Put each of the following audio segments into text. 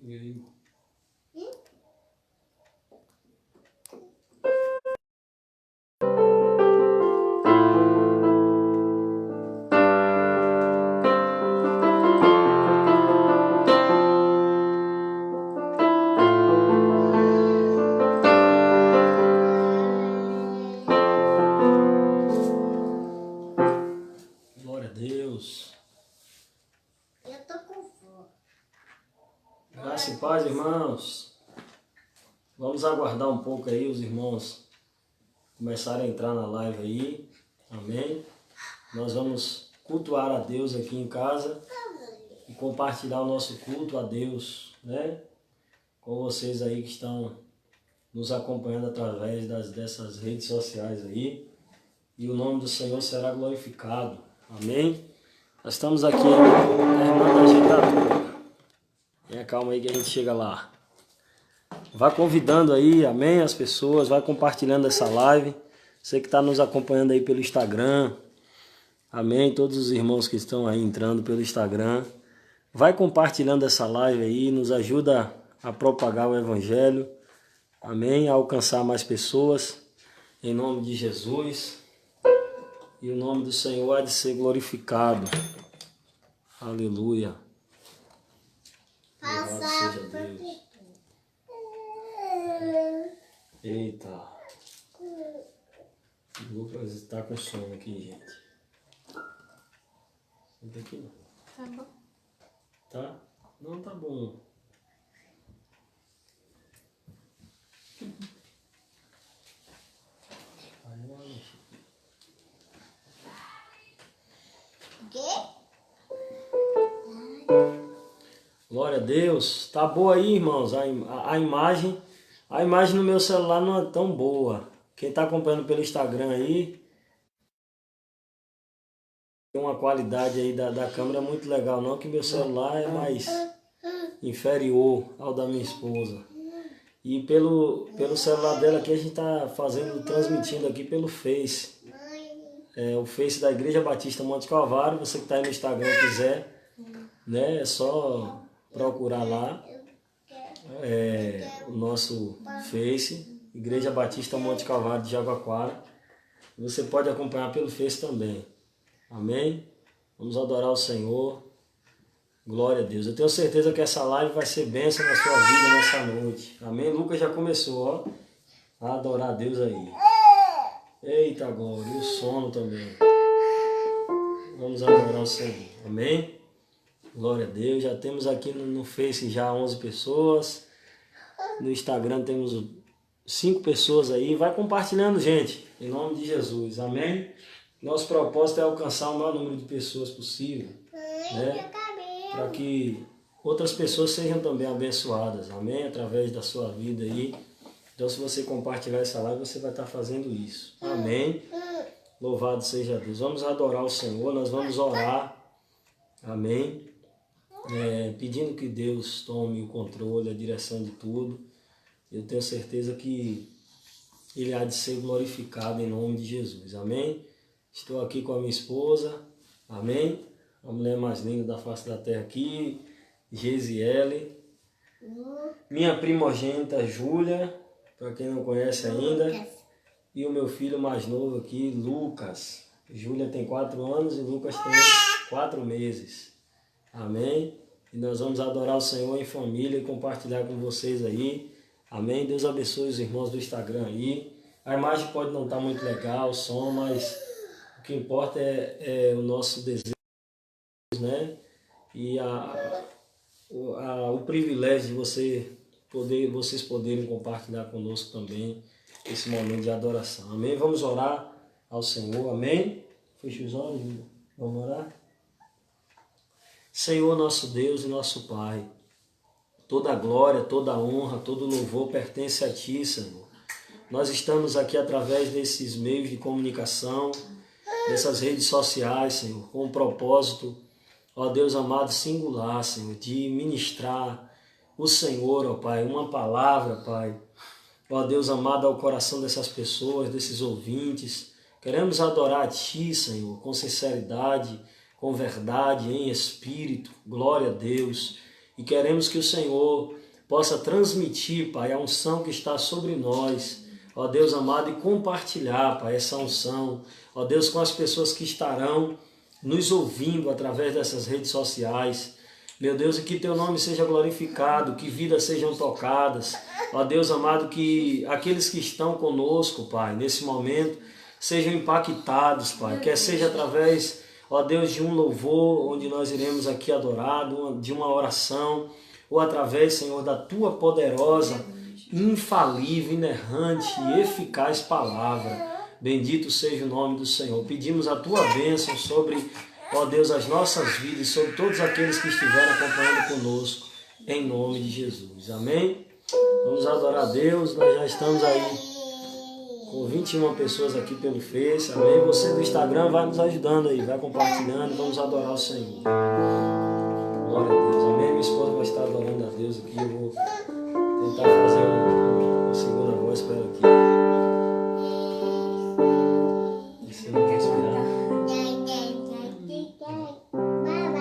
E aí? Glória a Deus. Eu tô com fome. Graça e paz, irmãos. Vamos aguardar um pouco aí os irmãos começarem a entrar na live aí. Amém. Nós vamos cultuar a Deus aqui em casa e compartilhar o nosso culto a Deus, né? Com vocês aí que estão nos acompanhando através dessas redes sociais aí. E o nome do Senhor será glorificado. Amém. Nós estamos aqui terminando a ajeitar tudo. Tenha calma aí que a gente chega lá. Vai convidando aí, amém, as pessoas, vai compartilhando essa live. Você que está nos acompanhando aí pelo Instagram, amém, todos os irmãos que estão aí entrando pelo Instagram. Vai compartilhando essa live aí, nos ajuda a propagar o Evangelho, amém, a alcançar mais pessoas, em nome de Jesus. E o nome do Senhor há de ser glorificado. Aleluia. Louvado seja Deus. Eita. O Lucas está com sono aqui, gente. Senta aqui não. Tá bom. Tá? Não, tá bom. O quê? Glória a Deus. Tá boa aí, irmãos, a imagem. A imagem no meu celular não é tão boa. Quem está acompanhando pelo Instagram aí, tem uma qualidade aí da câmera muito legal, não que meu celular é mais inferior ao da minha esposa. E pelo celular dela aqui a gente está transmitindo aqui pelo Face. O Face da Igreja Batista Monte Calvário. Você que está aí no Instagram quiser, né, é só procurar lá o nosso Face, Igreja Batista Monte Calvário de Jabaquara. Você pode acompanhar pelo Face também. Amém? Vamos adorar o Senhor. Glória a Deus. Eu tenho certeza que essa live vai ser bênção na sua vida nessa noite. Amém? Lucas já começou, ó, a adorar a Deus aí. Eita glória, e o sono também. Vamos adorar o Senhor. Amém? Glória a Deus. Já temos aqui no Face já 11 pessoas. No Instagram temos 5 pessoas aí. Vai compartilhando, gente. Em nome de Jesus. Amém? Nosso propósito é alcançar o maior número de pessoas possível, né? Para que outras pessoas sejam também abençoadas, amém? Através da sua vida aí. Então, se você compartilhar essa live, você vai estar fazendo isso, amém? Louvado seja Deus. Vamos adorar o Senhor, nós vamos orar, amém? Pedindo que Deus tome o controle, a direção de tudo. Eu tenho certeza que Ele há de ser glorificado em nome de Jesus, amém? Estou aqui com a minha esposa, amém? A mulher mais linda da face da terra aqui, Geisiele. Minha primogênita, Júlia, para quem não conhece ainda. E o meu filho mais novo aqui, Lucas. Júlia tem 4 anos e Lucas tem 4 meses. Amém? E nós vamos adorar o Senhor em família e compartilhar com vocês aí. Amém? Deus abençoe os irmãos do Instagram aí. A imagem pode não estar muito legal, o som, mas o que importa é o nosso desejo, né? E o privilégio de vocês poderem compartilhar conosco também esse momento de adoração. Amém? Vamos orar ao Senhor. Amém? Feche os olhos. Vamos orar? Senhor, nosso Deus e nosso Pai, toda a glória, toda a honra, todo o louvor pertence a Ti, Senhor. Nós estamos aqui através desses meios de comunicação, dessas redes sociais, Senhor, com um propósito, ó Deus amado, singular, Senhor, de ministrar o Senhor, ó Pai, uma palavra, Pai, ó Deus amado, ao coração dessas pessoas, desses ouvintes. Queremos adorar a Ti, Senhor, com sinceridade, com verdade, em espírito. Glória a Deus. e queremos que o Senhor possa transmitir, Pai, a unção que está sobre nós, ó Deus amado, e compartilhar, Pai, essa unção, ó Deus, com as pessoas que estarão nos ouvindo através dessas redes sociais. Meu Deus, e que Teu nome seja glorificado, que vidas sejam tocadas. Ó Deus amado, que aqueles que estão conosco, Pai, nesse momento, sejam impactados, Pai, quer seja através, ó Deus, de um louvor, onde nós iremos aqui adorar, de uma oração, ou através, Senhor, da Tua poderosa, infalível, inerrante e eficaz palavra. Bendito seja o nome do Senhor. Pedimos a Tua bênção sobre, ó Deus, as nossas vidas, sobre todos aqueles que estiveram acompanhando conosco, em nome de Jesus. Amém? Vamos adorar a Deus. Nós já estamos aí com 21 pessoas aqui pelo Face. Amém? Você do Instagram vai nos ajudando aí, vai compartilhando. Vamos adorar o Senhor. Glória a Deus. Amém? Minha esposa vai estar adorando a Deus aqui. Eu vou tentar fazer uma segunda voz para ela aqui. Você não quer esperar? Adore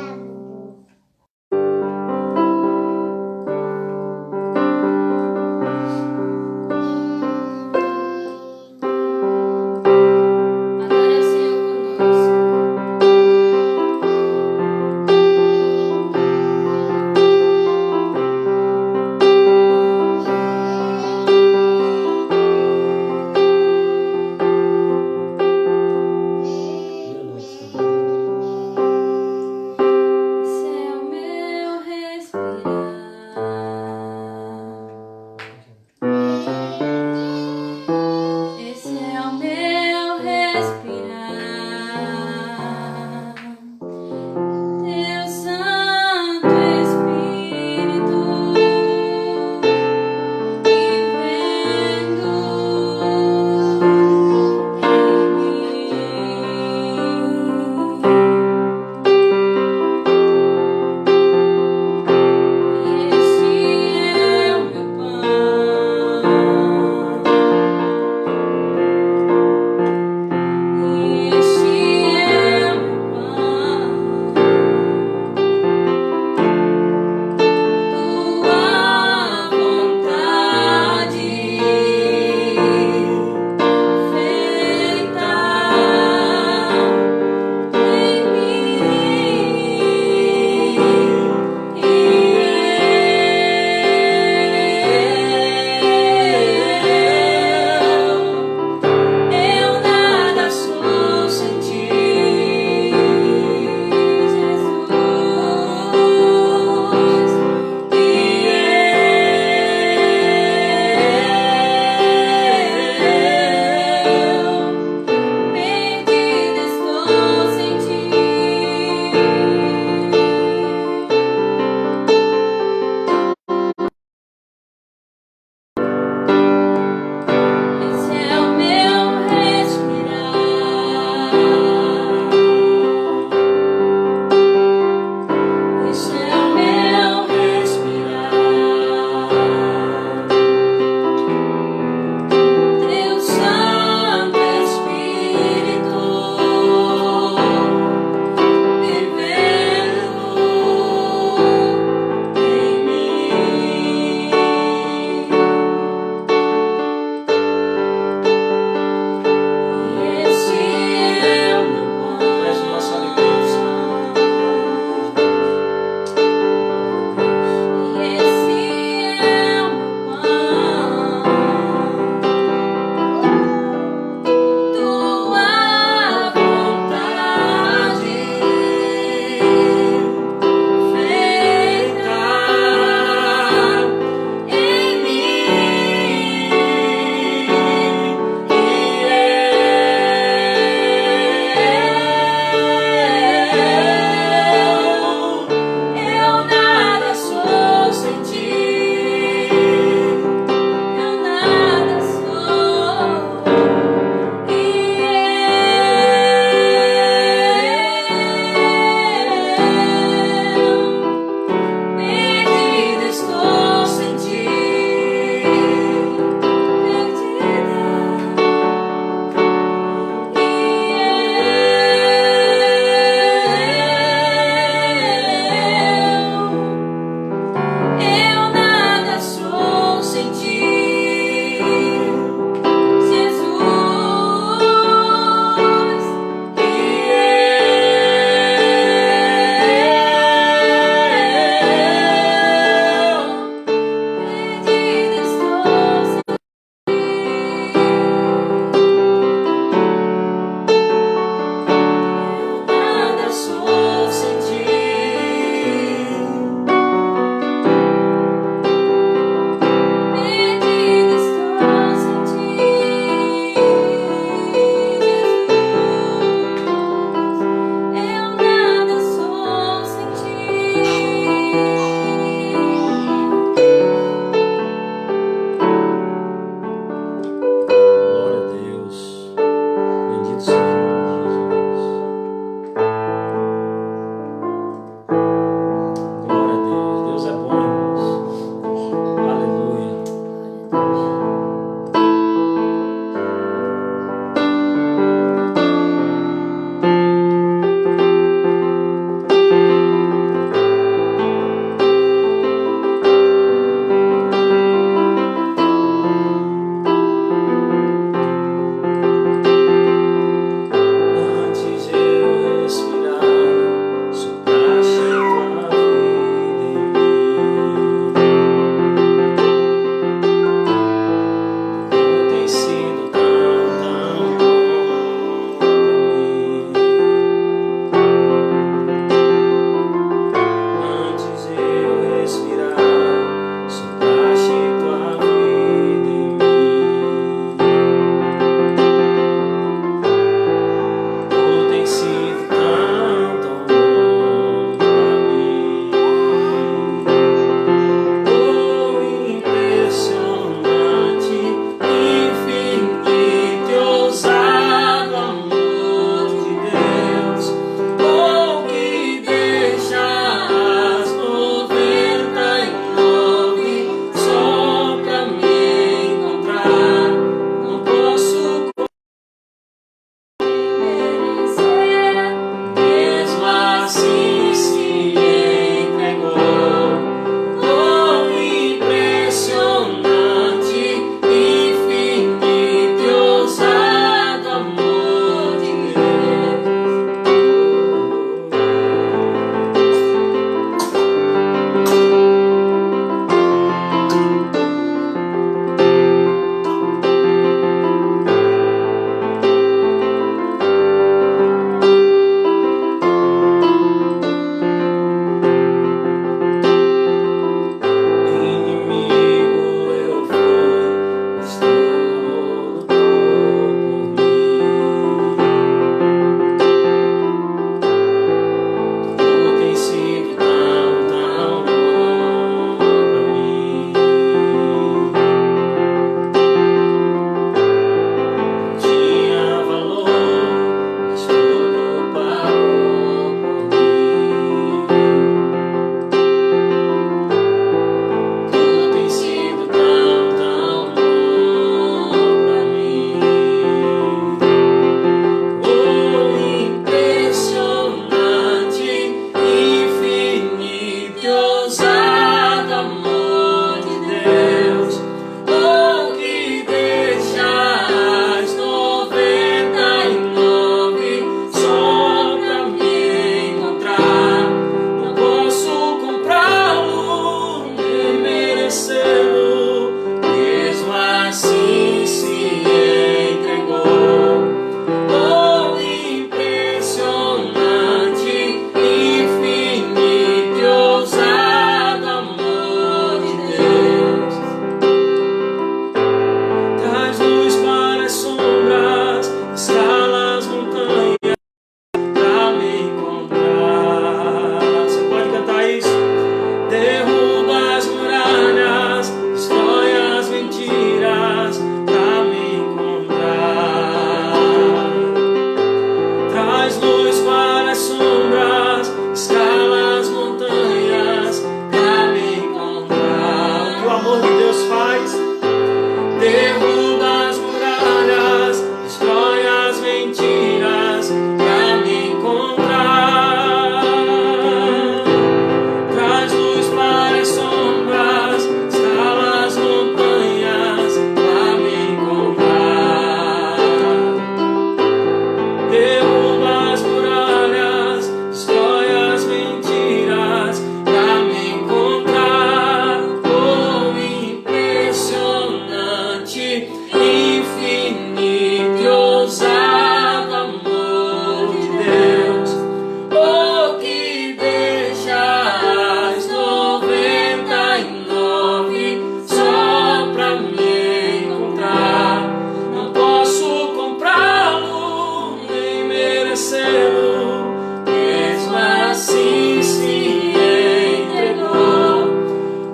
amor de Deus faz. Derruba as muralhas, destrói as mentiras pra me encontrar. Traz luz para as sombras, escala as montanhas pra me encontrar. Derruba as muralhas, destrói as mentiras pra me encontrar. Oh, impressionante, infinito e ousado amor de Deus. Oh, que deixa as 99 só pra me encontrar. Não posso comprá-lo nem merecê-lo, mesmo assim se entregou.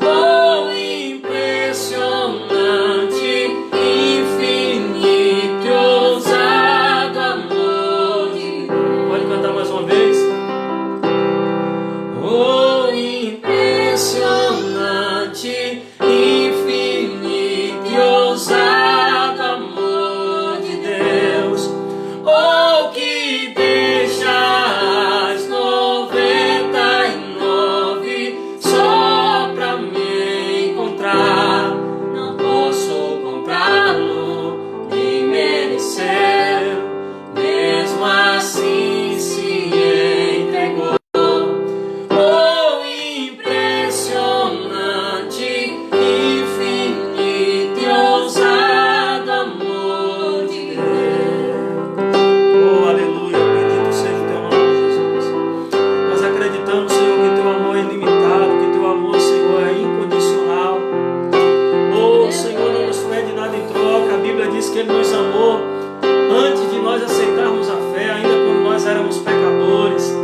Oh, impressionante, infinito e ousado amor de Deus. Pode cantar mais uma vez? Oh, impressionante, infinito e ousado amor de Deus. Oh, que deixa as 99 só pra me encontrar. Não posso comprá-lo nem merecer, mesmo assim se entregou. Oh, impressionante, infinito e ousado amor de Deus. Oh, aleluia, bendito seja o teu nome, Jesus. Nós acreditamos, Senhor, que teu amor é ilimitado, que teu amor, Senhor, é incondicional. Oh, Senhor, não nos pede nada em troca. A Bíblia diz que Ele nos amou antes de nós aceitarmos a fé, ainda quando nós éramos pecadores.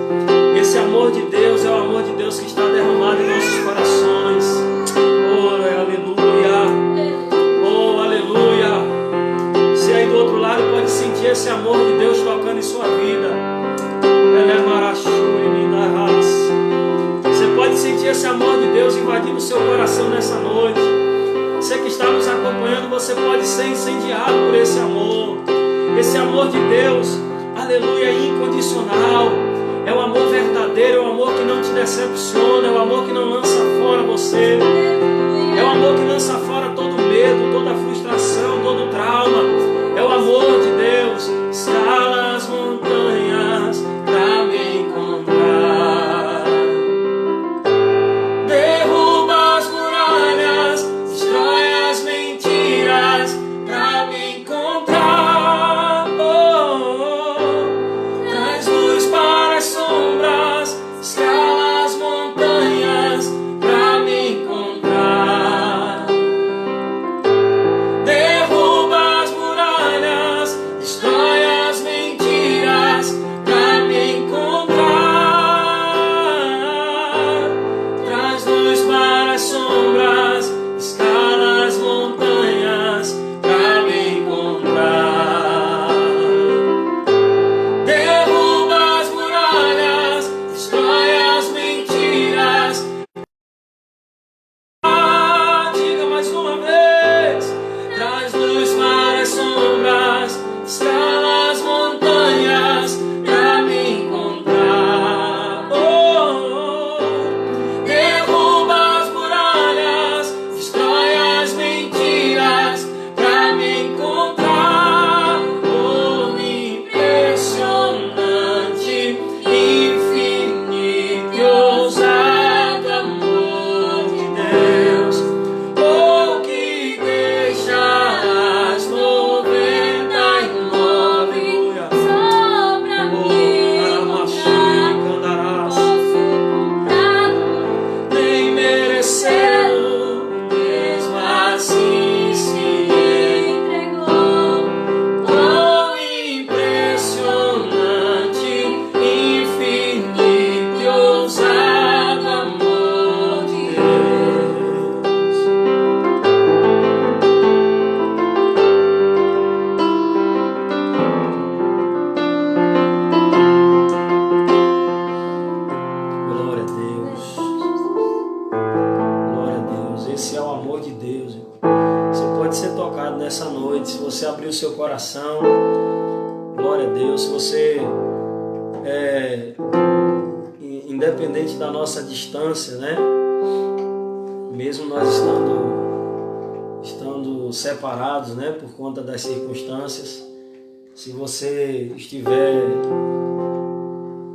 Esse amor de Deus é o amor de Deus que está derramado em nossos corações. Oh, aleluia. Oh, aleluia. Você aí do outro lado pode sentir esse amor de Deus tocando em sua vida. Você pode sentir esse amor de Deus invadindo o seu coração nessa noite. Você que está nos acompanhando, você pode ser incendiado por esse amor. Esse amor de Deus, aleluia, é incondicional. É o amor verdadeiro, é o amor que não te decepciona, é o amor que não lança fora você. É o amor que lança fora todo medo, toda frustração, todo trauma. É o amor de Deus. Escala as montanhas pra me encontrar. Derruba as muralhas, destrói as mentiras pra me encontrar. Traz luz para as sombras, escala as montanhas pra me encontrar. amor de Deus. Você pode ser tocado nessa noite, se você abrir o seu coração. Glória a Deus. Se você, independente da nossa distância, né? Mesmo nós estando separados, né? Por conta das circunstâncias, se você estiver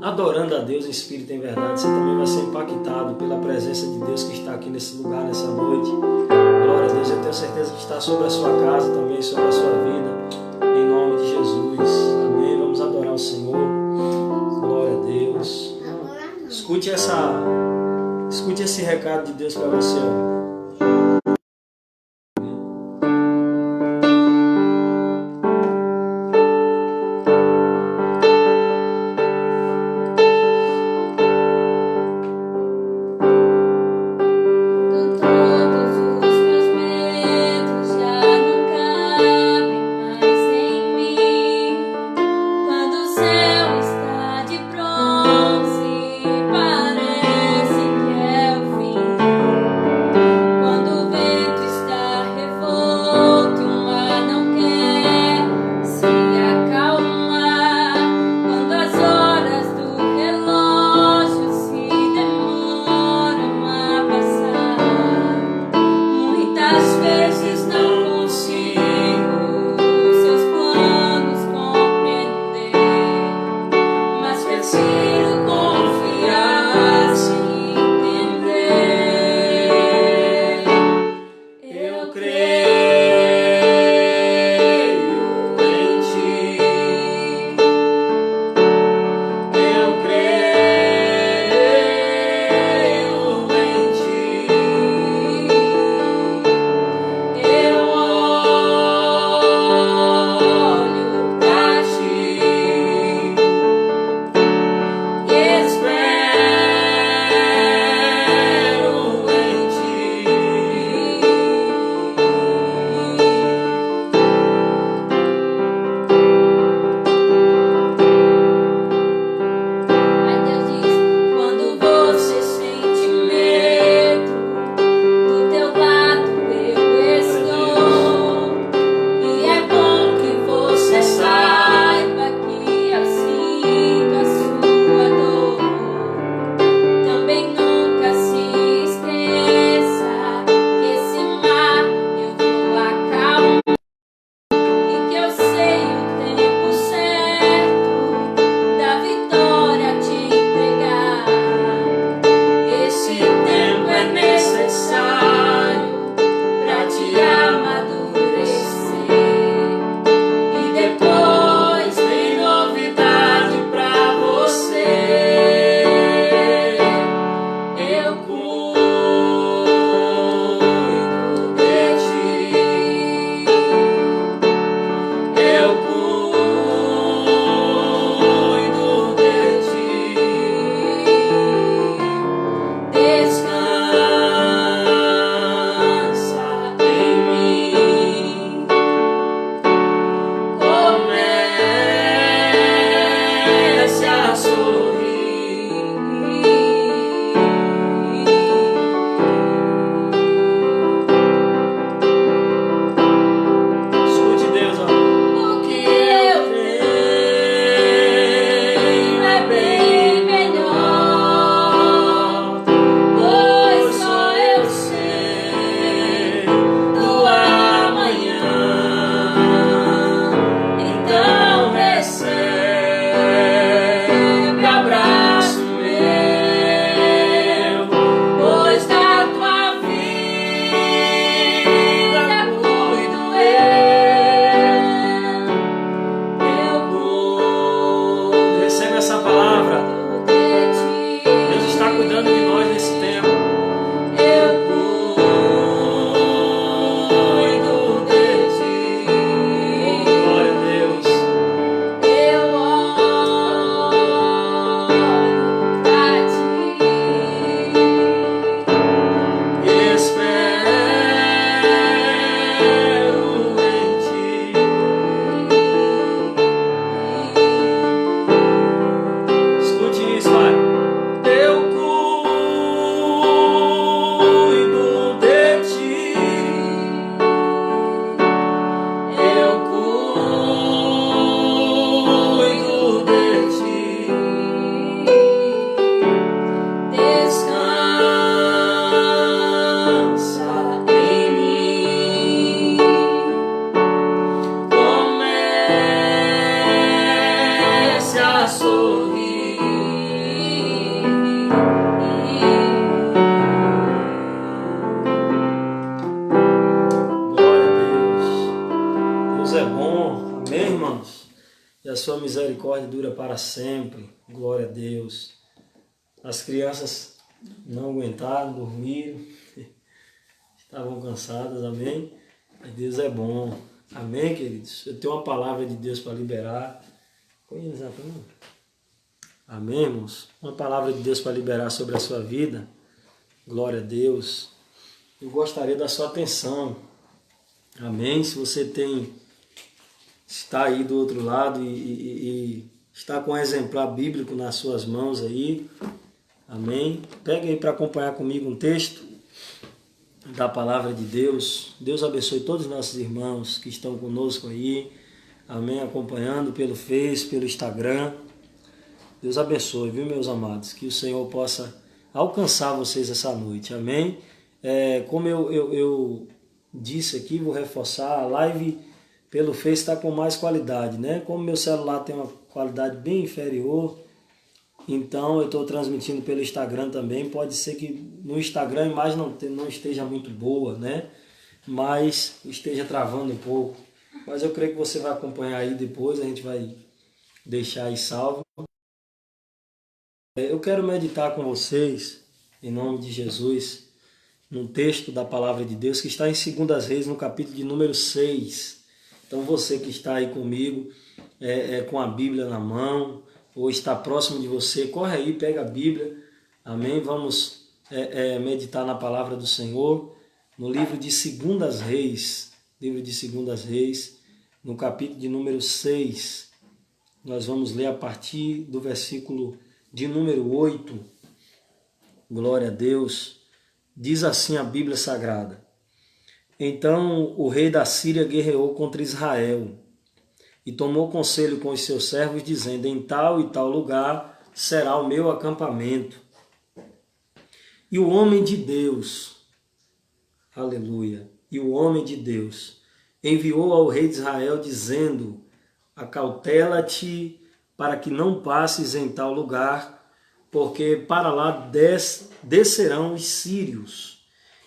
adorando a Deus em espírito e em verdade, você também vai ser impactado pela presença de Deus que está aqui nesse lugar, nessa noite. Glória a Deus, eu tenho certeza que está sobre a sua casa também, sobre a sua vida, em nome de Jesus. Amém. Vamos adorar o Senhor. Glória a Deus. Escute esse recado de Deus para você. Parece que é o fim. e a sua misericórdia dura para sempre. Glória a Deus. As crianças não aguentaram, dormiram, estavam cansadas, amém? Mas Deus é bom, amém, queridos? Eu tenho uma palavra de Deus para liberar. Amém, irmãos? Uma palavra de Deus para liberar sobre a sua vida. Glória a Deus. Eu gostaria da sua atenção. Amém? Se você está aí do outro lado e está com um exemplar bíblico nas suas mãos aí. Amém? Pega aí para acompanhar comigo um texto da palavra de Deus. Deus abençoe todos os nossos irmãos que estão conosco aí. Amém? Acompanhando pelo Face, pelo Instagram. Deus abençoe, viu, meus amados? Que o Senhor possa alcançar vocês essa noite. Amém? Como eu disse aqui, vou reforçar, a live pelo Face está com mais qualidade, né? Como meu celular tem uma qualidade bem inferior, então eu estou transmitindo pelo Instagram também. Pode ser que no Instagram a imagem não esteja muito boa, né? Mas esteja travando um pouco. Mas eu creio que você vai acompanhar aí depois, a gente vai deixar aí salvo. Eu quero meditar com vocês, em nome de Jesus, num texto da palavra de Deus que está em 2 Reis, no capítulo de número 6. Então você que está aí comigo, com a Bíblia na mão, ou está próximo de você, corre aí, pega a Bíblia, amém? Vamos meditar na palavra do Senhor, no livro de 2 Reis, no capítulo de número 6. Nós vamos ler a partir do versículo de número 8. Glória a Deus. Diz assim a Bíblia Sagrada: Então o rei da Síria guerreou contra Israel e tomou conselho com os seus servos, dizendo: Em tal e tal lugar será o meu acampamento. E o homem de Deus, aleluia, e o homem de Deus enviou ao rei de Israel, dizendo: Acautela-te para que não passes em tal lugar, porque para lá descerão os sírios.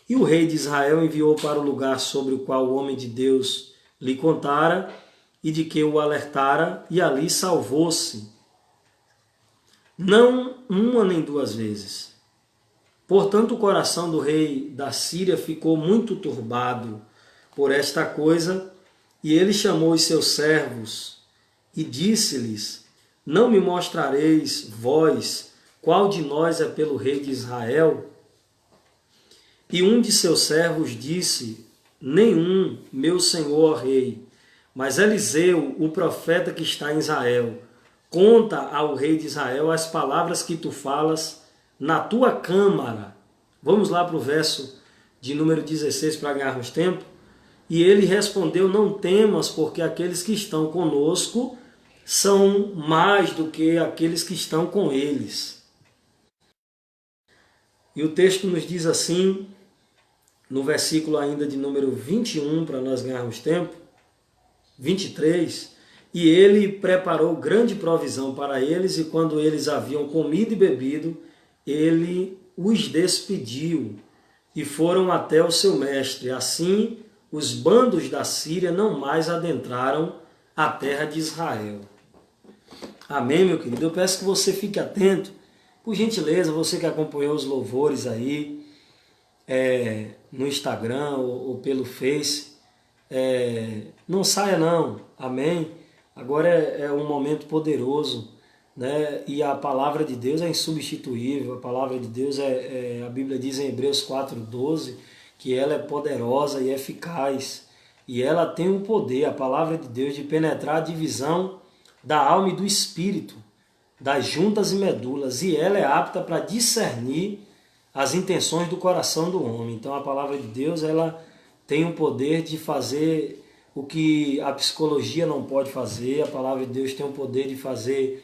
E o rei de Israel enviou para o lugar sobre o qual o homem de Deus lhe contara e de que o alertara, e ali salvou-se, não uma nem duas vezes. Portanto, o coração do rei da Síria ficou muito turbado por esta coisa, e ele chamou os seus servos e disse-lhes: Não me mostrareis vós qual de nós é pelo rei de Israel? E um de seus servos disse: Nenhum, meu senhor rei, mas Eliseu, o profeta que está em Israel, conta ao rei de Israel as palavras que tu falas na tua câmara. Vamos lá para o verso de número 16 para ganharmos tempo. E ele respondeu: Não temas, porque aqueles que estão conosco são mais do que aqueles que estão com eles. E o texto nos diz assim, no versículo ainda de número 21, para nós ganharmos tempo, 23, e ele preparou grande provisão para eles, e quando eles haviam comido e bebido, ele os despediu, e foram até o seu mestre. Assim, os bandos da Síria não mais adentraram a terra de Israel. Amém, meu querido? Eu peço que você fique atento, por gentileza, você que acompanhou os louvores aí, no Instagram ou pelo Face, não saia não, amém? Agora é um momento poderoso, né? E a palavra de Deus é insubstituível. A palavra de Deus a Bíblia diz em Hebreus 4:12, que ela é poderosa e eficaz, e ela tem o poder, a palavra de Deus, de penetrar a divisão da alma e do espírito, das juntas e medulas, e ela é apta para discernir as intenções do coração do homem. Então a palavra de Deus, ela tem o poder de fazer o que a psicologia não pode fazer. A palavra de Deus tem o poder de fazer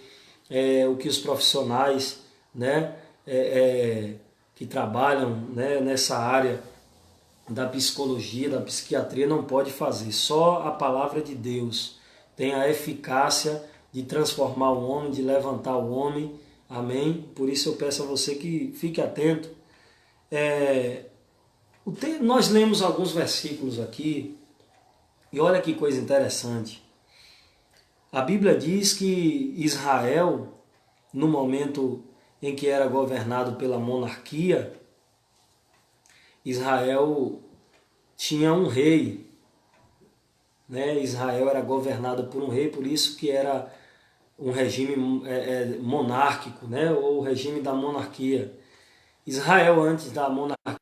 o que os profissionais, né, que trabalham, né, nessa área da psicologia, da psiquiatria, não pode fazer. Só a palavra de Deus tem a eficácia de transformar o homem, de levantar o homem. Amém? Por isso eu peço a você que fique atento. Nós lemos alguns versículos aqui, e olha que coisa interessante. A Bíblia diz que Israel, no momento em que era governado pela monarquia, Israel tinha um rei, né? Israel era governado por um rei, por isso que era um regime monárquico, né? Ou o regime da monarquia. Israel, antes da monarquia,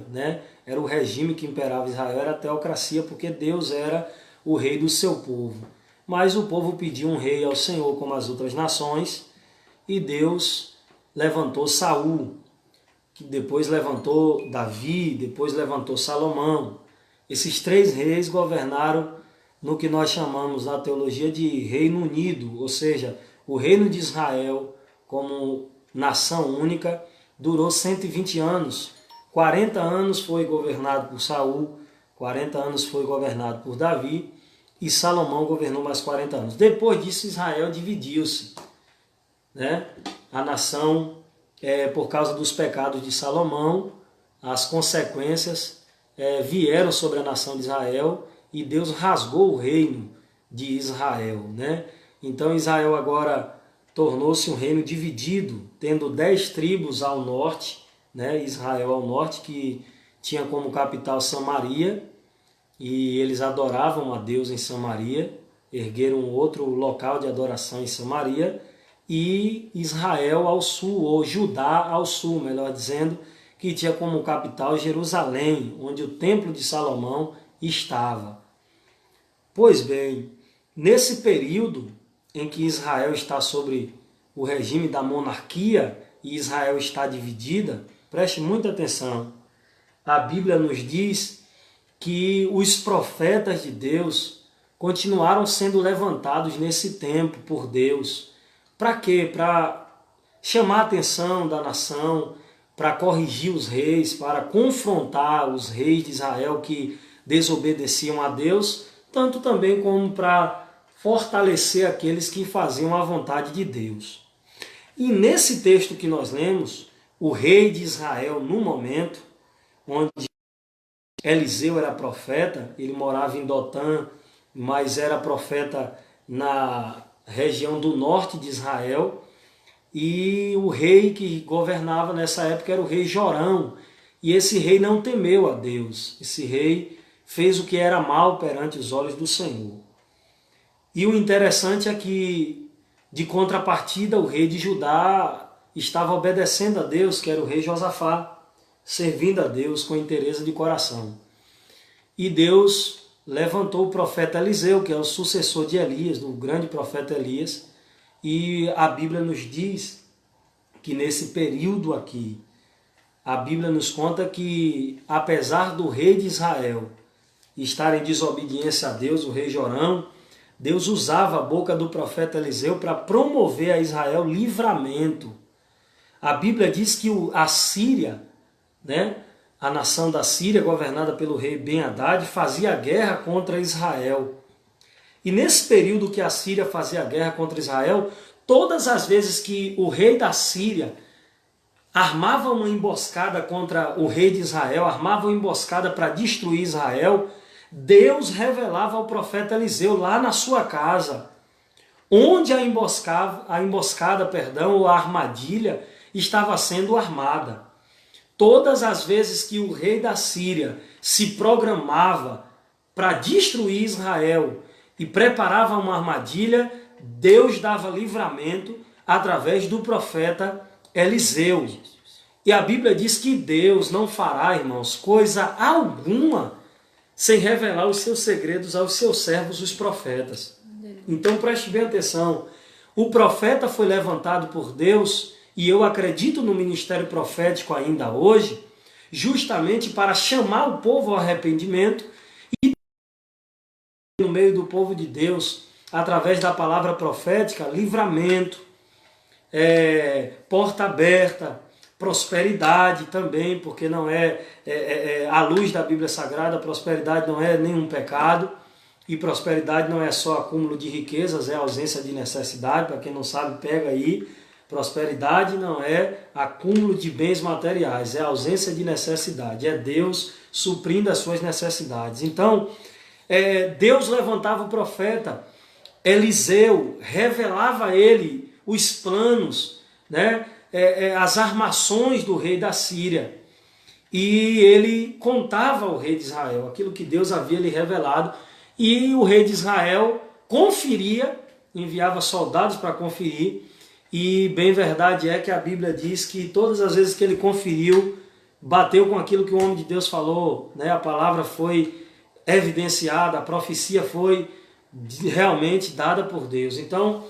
né? Era o regime que imperava Israel, era a teocracia, porque Deus era o rei do seu povo. Mas o povo pediu um rei ao Senhor, como as outras nações, e Deus levantou Saul, que depois levantou Davi, depois levantou Salomão. Esses 3 reis governaram no que nós chamamos na teologia de Reino Unido, ou seja, o reino de Israel como nação única durou 120 anos. 40 anos foi governado por Saul, 40 anos foi governado por Davi, e Salomão governou mais 40 anos. Depois disso, Israel dividiu-se, né? A nação, por causa dos pecados de Salomão, as consequências vieram sobre a nação de Israel e Deus rasgou o reino de Israel, né? Então Israel agora tornou-se um reino dividido, tendo 10 tribos ao norte, né? Israel ao norte, que tinha como capital Samaria, e eles adoravam a Deus em Samaria, ergueram outro local de adoração em Samaria, e Israel ao sul, ou Judá ao sul, melhor dizendo, que tinha como capital Jerusalém, onde o templo de Salomão estava. Pois bem, nesse período em que Israel está sobre o regime da monarquia e Israel está dividida, preste muita atenção, a Bíblia nos diz que os profetas de Deus continuaram sendo levantados nesse tempo por Deus. Para quê? Para chamar a atenção da nação, para corrigir os reis, para confrontar os reis de Israel que desobedeciam a Deus, tanto também como para fortalecer aqueles que faziam a vontade de Deus. E nesse texto que nós lemos, o rei de Israel, no momento onde Eliseu era profeta, ele morava em Dotã, mas era profeta na região do norte de Israel, e o rei que governava nessa época era o rei Jorão, e esse rei não temeu a Deus, esse rei fez o que era mal perante os olhos do Senhor. E o interessante é que, de contrapartida, o rei de Judá estava obedecendo a Deus, que era o rei Josafá, servindo a Deus com inteireza de coração. E Deus levantou o profeta Eliseu, que é o sucessor de Elias, do grande profeta Elias, e a Bíblia nos diz que nesse período aqui, a Bíblia nos conta que, apesar do rei de Israel estar em desobediência a Deus, o rei Jorão, Deus usava a boca do profeta Eliseu para promover a Israel livramento. A Bíblia diz que a Síria, né, a nação da Síria, governada pelo rei Ben-Hadad, fazia guerra contra Israel. E nesse período que a Síria fazia guerra contra Israel, todas as vezes que o rei da Síria armava uma emboscada contra o rei de Israel, armava uma emboscada para destruir Israel, Deus revelava ao profeta Eliseu lá na sua casa, onde a emboscada, ou a armadilha estava sendo armada. Todas as vezes que o rei da Síria se programava para destruir Israel e preparava uma armadilha, Deus dava livramento através do profeta Eliseu. E a Bíblia diz que Deus não fará, irmãos, coisa alguma sem revelar os seus segredos aos seus servos, os profetas. Então preste bem atenção. O profeta foi levantado por Deus, e eu acredito no ministério profético ainda hoje, justamente para chamar o povo ao arrependimento e no meio do povo de Deus, através da palavra profética, livramento, porta aberta, prosperidade também, porque não à luz da Bíblia Sagrada, prosperidade não é nenhum pecado, e prosperidade não é só acúmulo de riquezas, é ausência de necessidade. Para quem não sabe, pega aí, prosperidade não é acúmulo de bens materiais, é ausência de necessidade, é Deus suprindo as suas necessidades. Então, Deus levantava o profeta Eliseu, revelava a ele os planos, né? As armações do rei da Síria. E ele contava ao rei de Israel aquilo que Deus havia lhe revelado, e o rei de Israel conferia, enviava soldados para conferir, e bem verdade é que a Bíblia diz que todas as vezes que ele conferiu, bateu com aquilo que o homem de Deus falou, né? A palavra foi evidenciada, a profecia foi realmente dada por Deus. Então,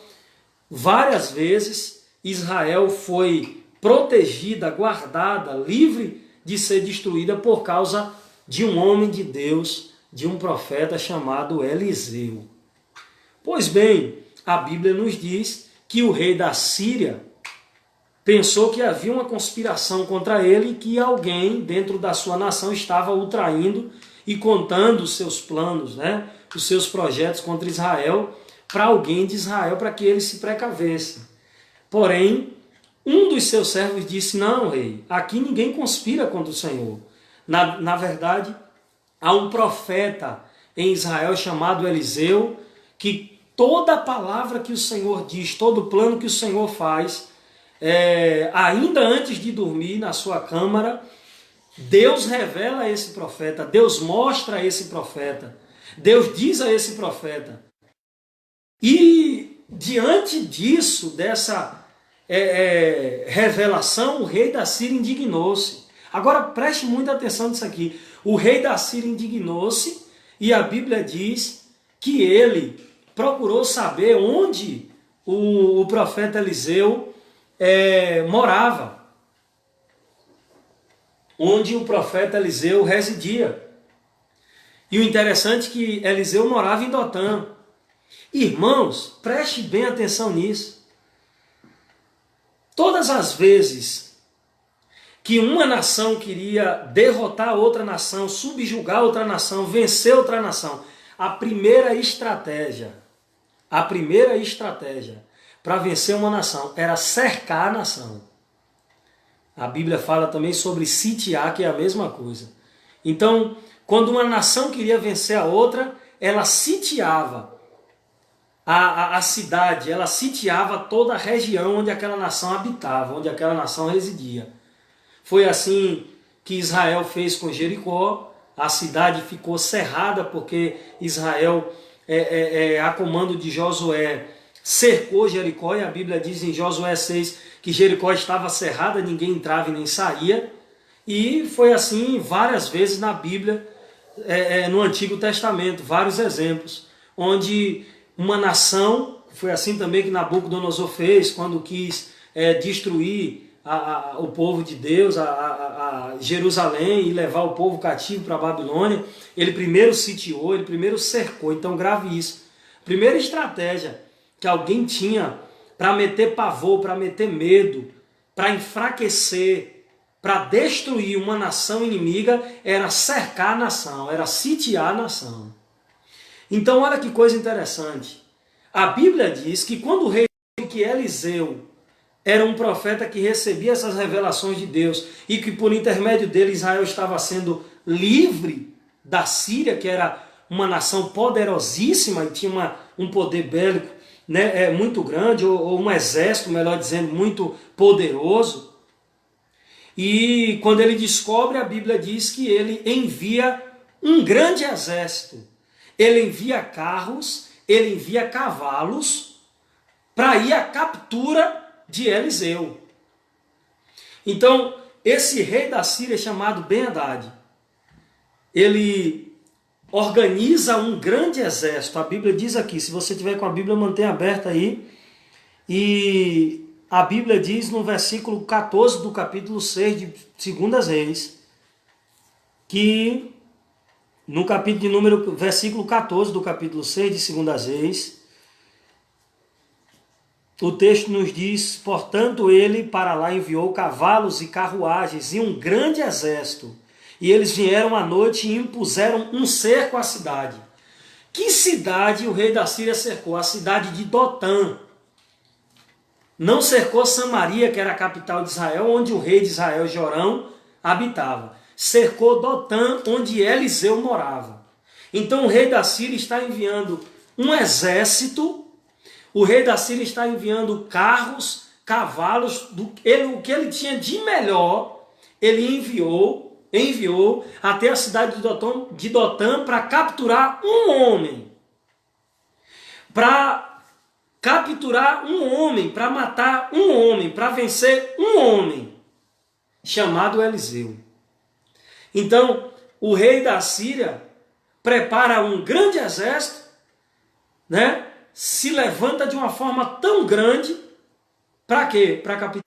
várias vezes Israel foi protegida, guardada, livre de ser destruída por causa de um homem de Deus, de um profeta chamado Eliseu. Pois bem, a Bíblia nos diz que o rei da Síria pensou que havia uma conspiração contra ele e que alguém dentro da sua nação estava o traindo e contando os seus planos, né? Os seus projetos contra Israel, para alguém de Israel, para que ele se precavesse. Porém, um dos seus servos disse: não, rei, aqui ninguém conspira contra o Senhor. Na verdade, há um profeta em Israel chamado Eliseu, que toda palavra que o Senhor diz, todo plano que o Senhor faz, ainda antes de dormir na sua câmara, Deus revela a esse profeta, Deus mostra a esse profeta, Deus diz a esse profeta. E diante disso, dessa revelação, o rei da Síria indignou-se. Agora preste muita atenção nisso aqui. O rei da Síria indignou-se e a Bíblia diz que ele procurou saber onde o profeta Eliseu morava, onde o profeta Eliseu residia. E o interessante é que Eliseu morava em Dotã. Irmãos, preste bem atenção nisso. Todas as vezes que uma nação queria derrotar outra nação, subjugar outra nação, vencer outra nação, a primeira estratégia para vencer uma nação era cercar a nação. A Bíblia fala também sobre sitiar, que é a mesma coisa. Então, quando uma nação queria vencer a outra, ela sitiava a cidade, ela sitiava toda a região onde aquela nação habitava, onde aquela nação residia. Foi assim que Israel fez com Jericó. A cidade ficou cerrada porque Israel, a comando de Josué, cercou Jericó, e a Bíblia diz em Josué 6 que Jericó estava cerrada, ninguém entrava e nem saía. E foi assim várias vezes na Bíblia, no Antigo Testamento, vários exemplos, onde uma nação, foi assim também que Nabucodonosor fez, quando quis destruir o povo de Deus, a Jerusalém, e levar o povo cativo para a Babilônia. Ele primeiro sitiou, ele primeiro cercou. Então grave isso. Primeira estratégia que alguém tinha para meter pavor, para meter medo, para enfraquecer, para destruir uma nação inimiga, era cercar a nação, era sitiar a nação. Então olha que coisa interessante. A Bíblia diz que quando o rei viu que Eliseu era um profeta que recebia essas revelações de Deus e que por intermédio dele Israel estava sendo livre da Síria, que era uma nação poderosíssima e tinha um poder bélico, né, muito grande, ou um exército, melhor dizendo, muito poderoso. E quando ele descobre, a Bíblia diz que ele envia um grande exército. Ele envia carros, ele envia cavalos para ir à captura de Eliseu. Então, esse rei da Síria chamado Ben-Hadad, ele organiza um grande exército. A Bíblia diz aqui, se você tiver com a Bíblia, mantenha aberta aí. E a Bíblia diz no versículo 14 do capítulo 6 de 2 Reis, que no versículo 14 do capítulo 6 de 2 Reis, o texto nos diz: portanto ele para lá enviou cavalos e carruagens e um grande exército, e eles vieram à noite e impuseram um cerco à cidade. Que cidade o rei da Síria cercou? A cidade de Dotã. Não cercou Samaria, que era a capital de Israel, onde o rei de Israel, Jorão, habitava. Cercou Dotã, onde Eliseu morava. Então o rei da Síria está enviando um exército, o rei da Síria está enviando carros, cavalos, o que ele tinha de melhor, ele enviou até a cidade de Dotã para capturar um homem. Para capturar um homem, para matar um homem, para vencer um homem, chamado Eliseu. Então, o rei da Síria prepara um grande exército, né? Se levanta de uma forma tão grande, para quê? Para capturar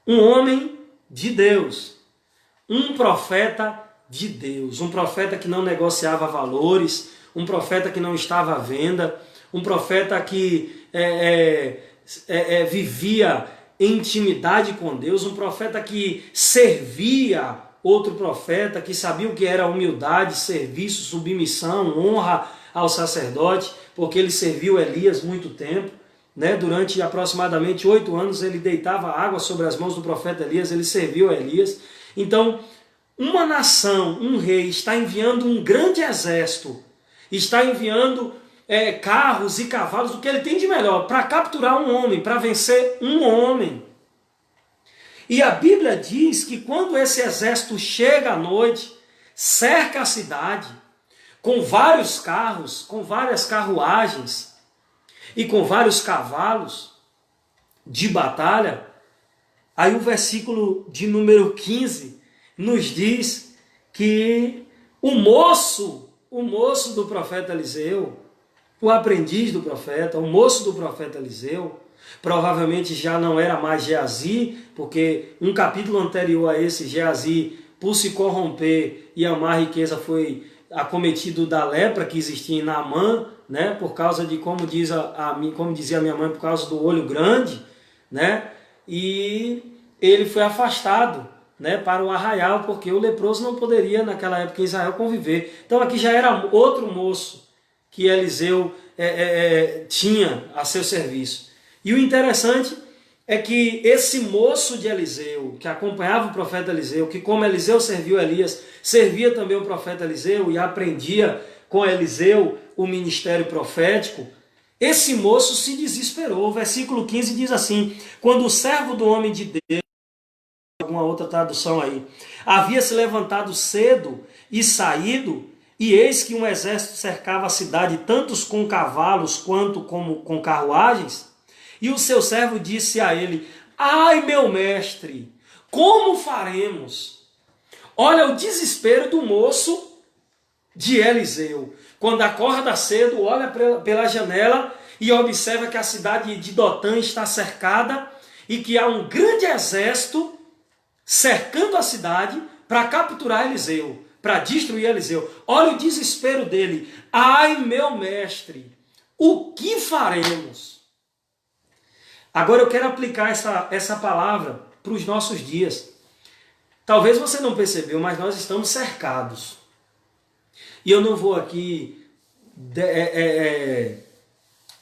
um homem de Deus, um profeta de Deus, um profeta que não negociava valores, um profeta que não estava à venda, um profeta que vivia em intimidade com Deus, um profeta que servia outro profeta, que sabia o que era humildade, serviço, submissão, honra ao sacerdote, porque ele serviu Elias muito tempo, né? Durante aproximadamente 8 anos ele deitava água sobre as mãos do profeta Elias, ele serviu a Elias. Então, uma nação, um rei, está enviando um grande exército, está enviando carros e cavalos, o que ele tem de melhor, para capturar um homem, para vencer um homem. E a Bíblia diz que quando esse exército chega à noite, cerca a cidade, com vários carros, com várias carruagens e com vários cavalos de batalha, aí o versículo de número 15 nos diz que o moço do profeta Eliseu, o aprendiz do profeta, o moço do profeta Eliseu, provavelmente já não era mais Geazi, porque um capítulo anterior a esse, Geazi, por se corromper e amar riqueza, foi acometido da lepra que existia em Naamã, né? Por causa de, como dizia a minha mãe, por causa do olho grande, né? E ele foi afastado, né, para o arraial, porque o leproso não poderia, naquela época em Israel, conviver. Então aqui já era outro moço que Eliseu tinha a seu serviço. E o interessante é que esse moço de Eliseu, que acompanhava o profeta Eliseu, que como Eliseu serviu Elias, servia também o profeta Eliseu e aprendia com Eliseu o ministério profético, esse moço se desesperou. O versículo 15 diz assim: quando o servo do homem de Deus, alguma outra tradução aí, havia se levantado cedo e saído, e eis que um exército cercava a cidade, tantos com cavalos quanto com carruagens, e o seu servo disse a ele: ai, meu mestre, como faremos? Olha o desespero do moço de Eliseu. Quando acorda cedo, olha pela janela e observa que a cidade de Dotã está cercada e que há um grande exército cercando a cidade para capturar Eliseu, para destruir Eliseu. Olha o desespero dele. Ai, meu mestre, o que faremos? Agora eu quero aplicar essa palavra para os nossos dias. Talvez você não percebeu, mas nós estamos cercados. E eu não vou aqui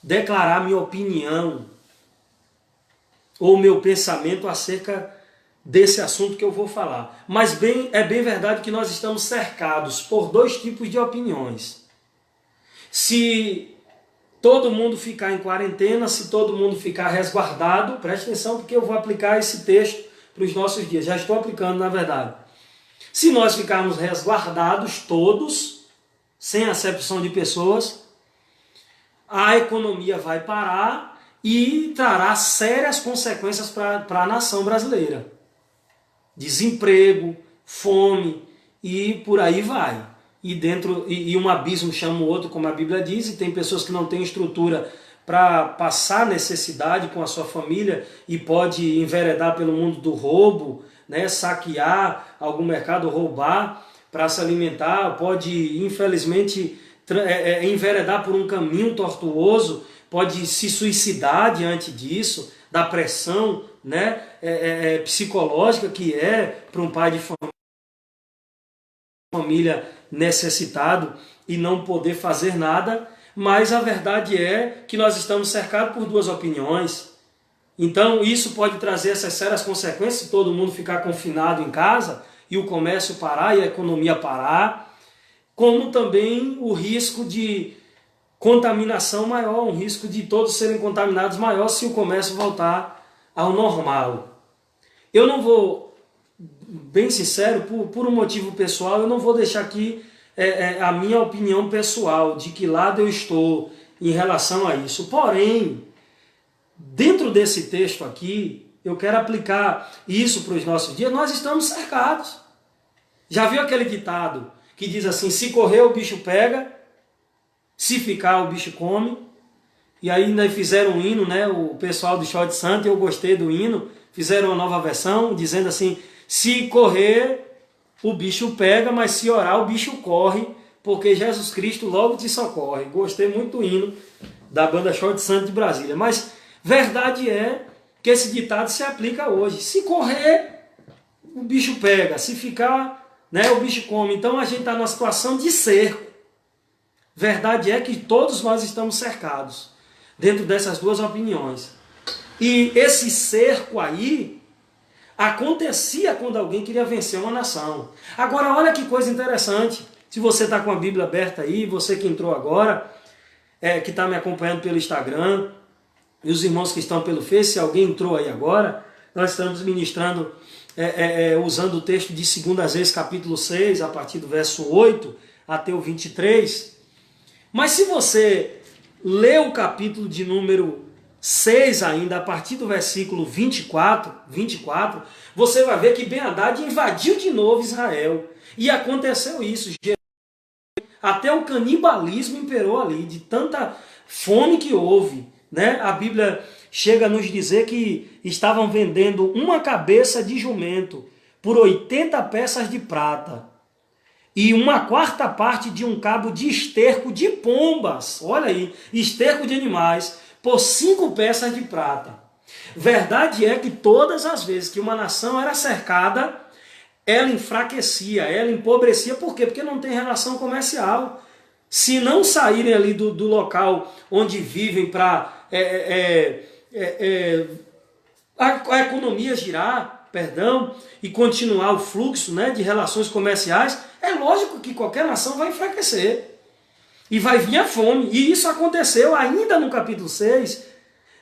declarar minha opinião ou meu pensamento acerca desse assunto que eu vou falar. Mas é bem verdade que nós estamos cercados por 2 tipos de opiniões. Se todo mundo ficar em quarentena, se todo mundo ficar resguardado, preste atenção porque eu vou aplicar esse texto para os nossos dias. Já estou aplicando, na verdade. Se nós ficarmos resguardados todos, sem acepção de pessoas, a economia vai parar e trará sérias consequências para a nação brasileira. Desemprego, fome e por aí vai. E um abismo chama o outro, como a Bíblia diz, e tem pessoas que não têm estrutura para passar necessidade com a sua família e pode enveredar pelo mundo do roubo, né, saquear algum mercado, roubar para se alimentar, pode infelizmente enveredar por um caminho tortuoso, pode se suicidar diante disso, da pressão, né, psicológica que é para um pai de família necessitado e não poder fazer nada. Mas a verdade é que nós estamos cercados por 2 opiniões. Então isso pode trazer essas sérias consequências se todo mundo ficar confinado em casa e o comércio parar e a economia parar, como também o risco de contaminação maior, um risco de todos serem contaminados maior se o comércio voltar ao normal. Eu não vou, bem sincero, por um motivo pessoal, eu não vou deixar aqui a minha opinião pessoal, de que lado eu estou em relação a isso. Porém, dentro desse texto aqui, eu quero aplicar isso para os nossos dias. Nós estamos cercados. Já viu aquele ditado que diz assim: se correr o bicho pega, se ficar o bicho come? E aí ainda fizeram um hino, né? O pessoal do Show de Santo, eu gostei do hino, fizeram uma nova versão dizendo assim: se correr o bicho pega, mas se orar o bicho corre, porque Jesus Cristo logo te socorre. Gostei muito do hino da banda Show de Santo de Brasília. Mas verdade é que esse ditado se aplica hoje. Se correr, o bicho pega. Se ficar, né, o bicho come. Então a gente está numa situação de cerco. Verdade é que todos nós estamos cercados dentro dessas duas opiniões. E esse cerco aí acontecia quando alguém queria vencer uma nação. Agora, olha que coisa interessante. Se você está com a Bíblia aberta aí, você que entrou agora, que está me acompanhando pelo Instagram, e os irmãos que estão pelo Face, se alguém entrou aí agora, nós estamos ministrando, usando o texto de 2 Reis, capítulo 6, a partir do verso 8 até o 23. Mas se você lê o capítulo de número 6 ainda, a partir do versículo 24, você vai ver que Ben-Hadad invadiu de novo Israel. E aconteceu isso. Até o canibalismo imperou ali, de tanta fome que houve, né? A Bíblia chega a nos dizer que estavam vendendo uma cabeça de jumento por 80 peças de prata e uma quarta parte de um cabo de esterco de pombas, olha aí, esterco de animais, por 5 peças de prata. Verdade é que todas as vezes que uma nação era cercada, ela enfraquecia, ela empobrecia. Por quê? Porque não tem relação comercial. Se não saírem ali do local onde vivem para a economia girar, e continuar o fluxo, né, de relações comerciais, é lógico que qualquer nação vai enfraquecer. E vai vir a fome. E isso aconteceu ainda no capítulo 6,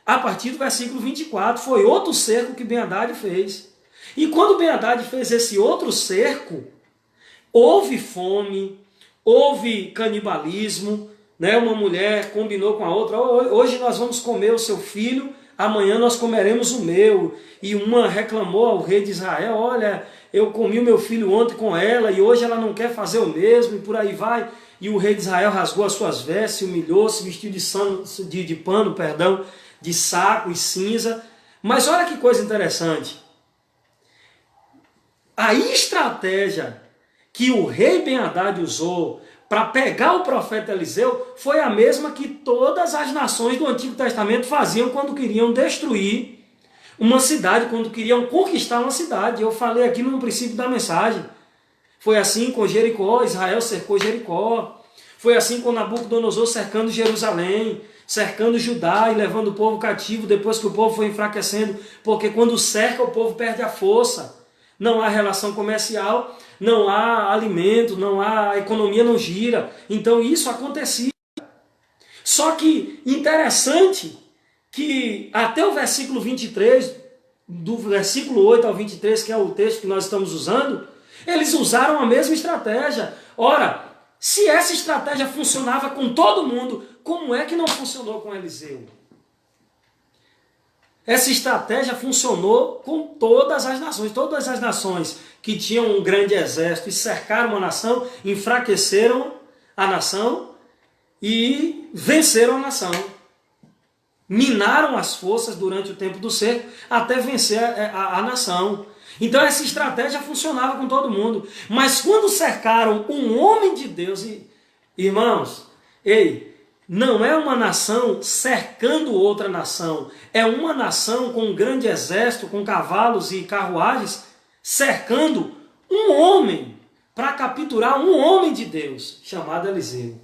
a partir do versículo 24. Foi outro cerco que Ben-Hadad fez. E quando Ben-Hadad fez esse outro cerco, houve fome, houve canibalismo, né? Uma mulher combinou com a outra: hoje nós vamos comer o seu filho, amanhã nós comeremos o meu. E uma reclamou ao rei de Israel: olha, eu comi o meu filho ontem com ela e hoje ela não quer fazer o mesmo, e por aí vai. E o rei de Israel rasgou as suas vestes, humilhou-se, vestiu de pano, de saco e cinza. Mas olha que coisa interessante. A estratégia que o rei Ben-Hadad usou para pegar o profeta Eliseu foi a mesma que todas as nações do Antigo Testamento faziam quando queriam destruir uma cidade, quando queriam conquistar uma cidade. Eu falei aqui no princípio da mensagem. Foi assim com Jericó, Israel cercou Jericó. Foi assim com Nabucodonosor cercando Jerusalém, cercando Judá e levando o povo cativo, depois que o povo foi enfraquecendo, porque quando cerca o povo perde a força. Não há relação comercial, não há alimento, a economia não gira. Então isso acontecia. Só que interessante que até o versículo 23, do versículo 8 ao 23, que é o texto que nós estamos usando, eles usaram a mesma estratégia. Ora, se essa estratégia funcionava com todo mundo, como é que não funcionou com Eliseu? Essa estratégia funcionou com todas as nações. Todas as nações que tinham um grande exército e cercaram uma nação, enfraqueceram a nação e venceram a nação. Minaram as forças durante o tempo do cerco até vencer a nação. Então essa estratégia funcionava com todo mundo. Mas quando cercaram um homem de Deus, irmãos, não é uma nação cercando outra nação. É uma nação com um grande exército, com cavalos e carruagens, cercando um homem para capturar um homem de Deus, chamado Eliseu.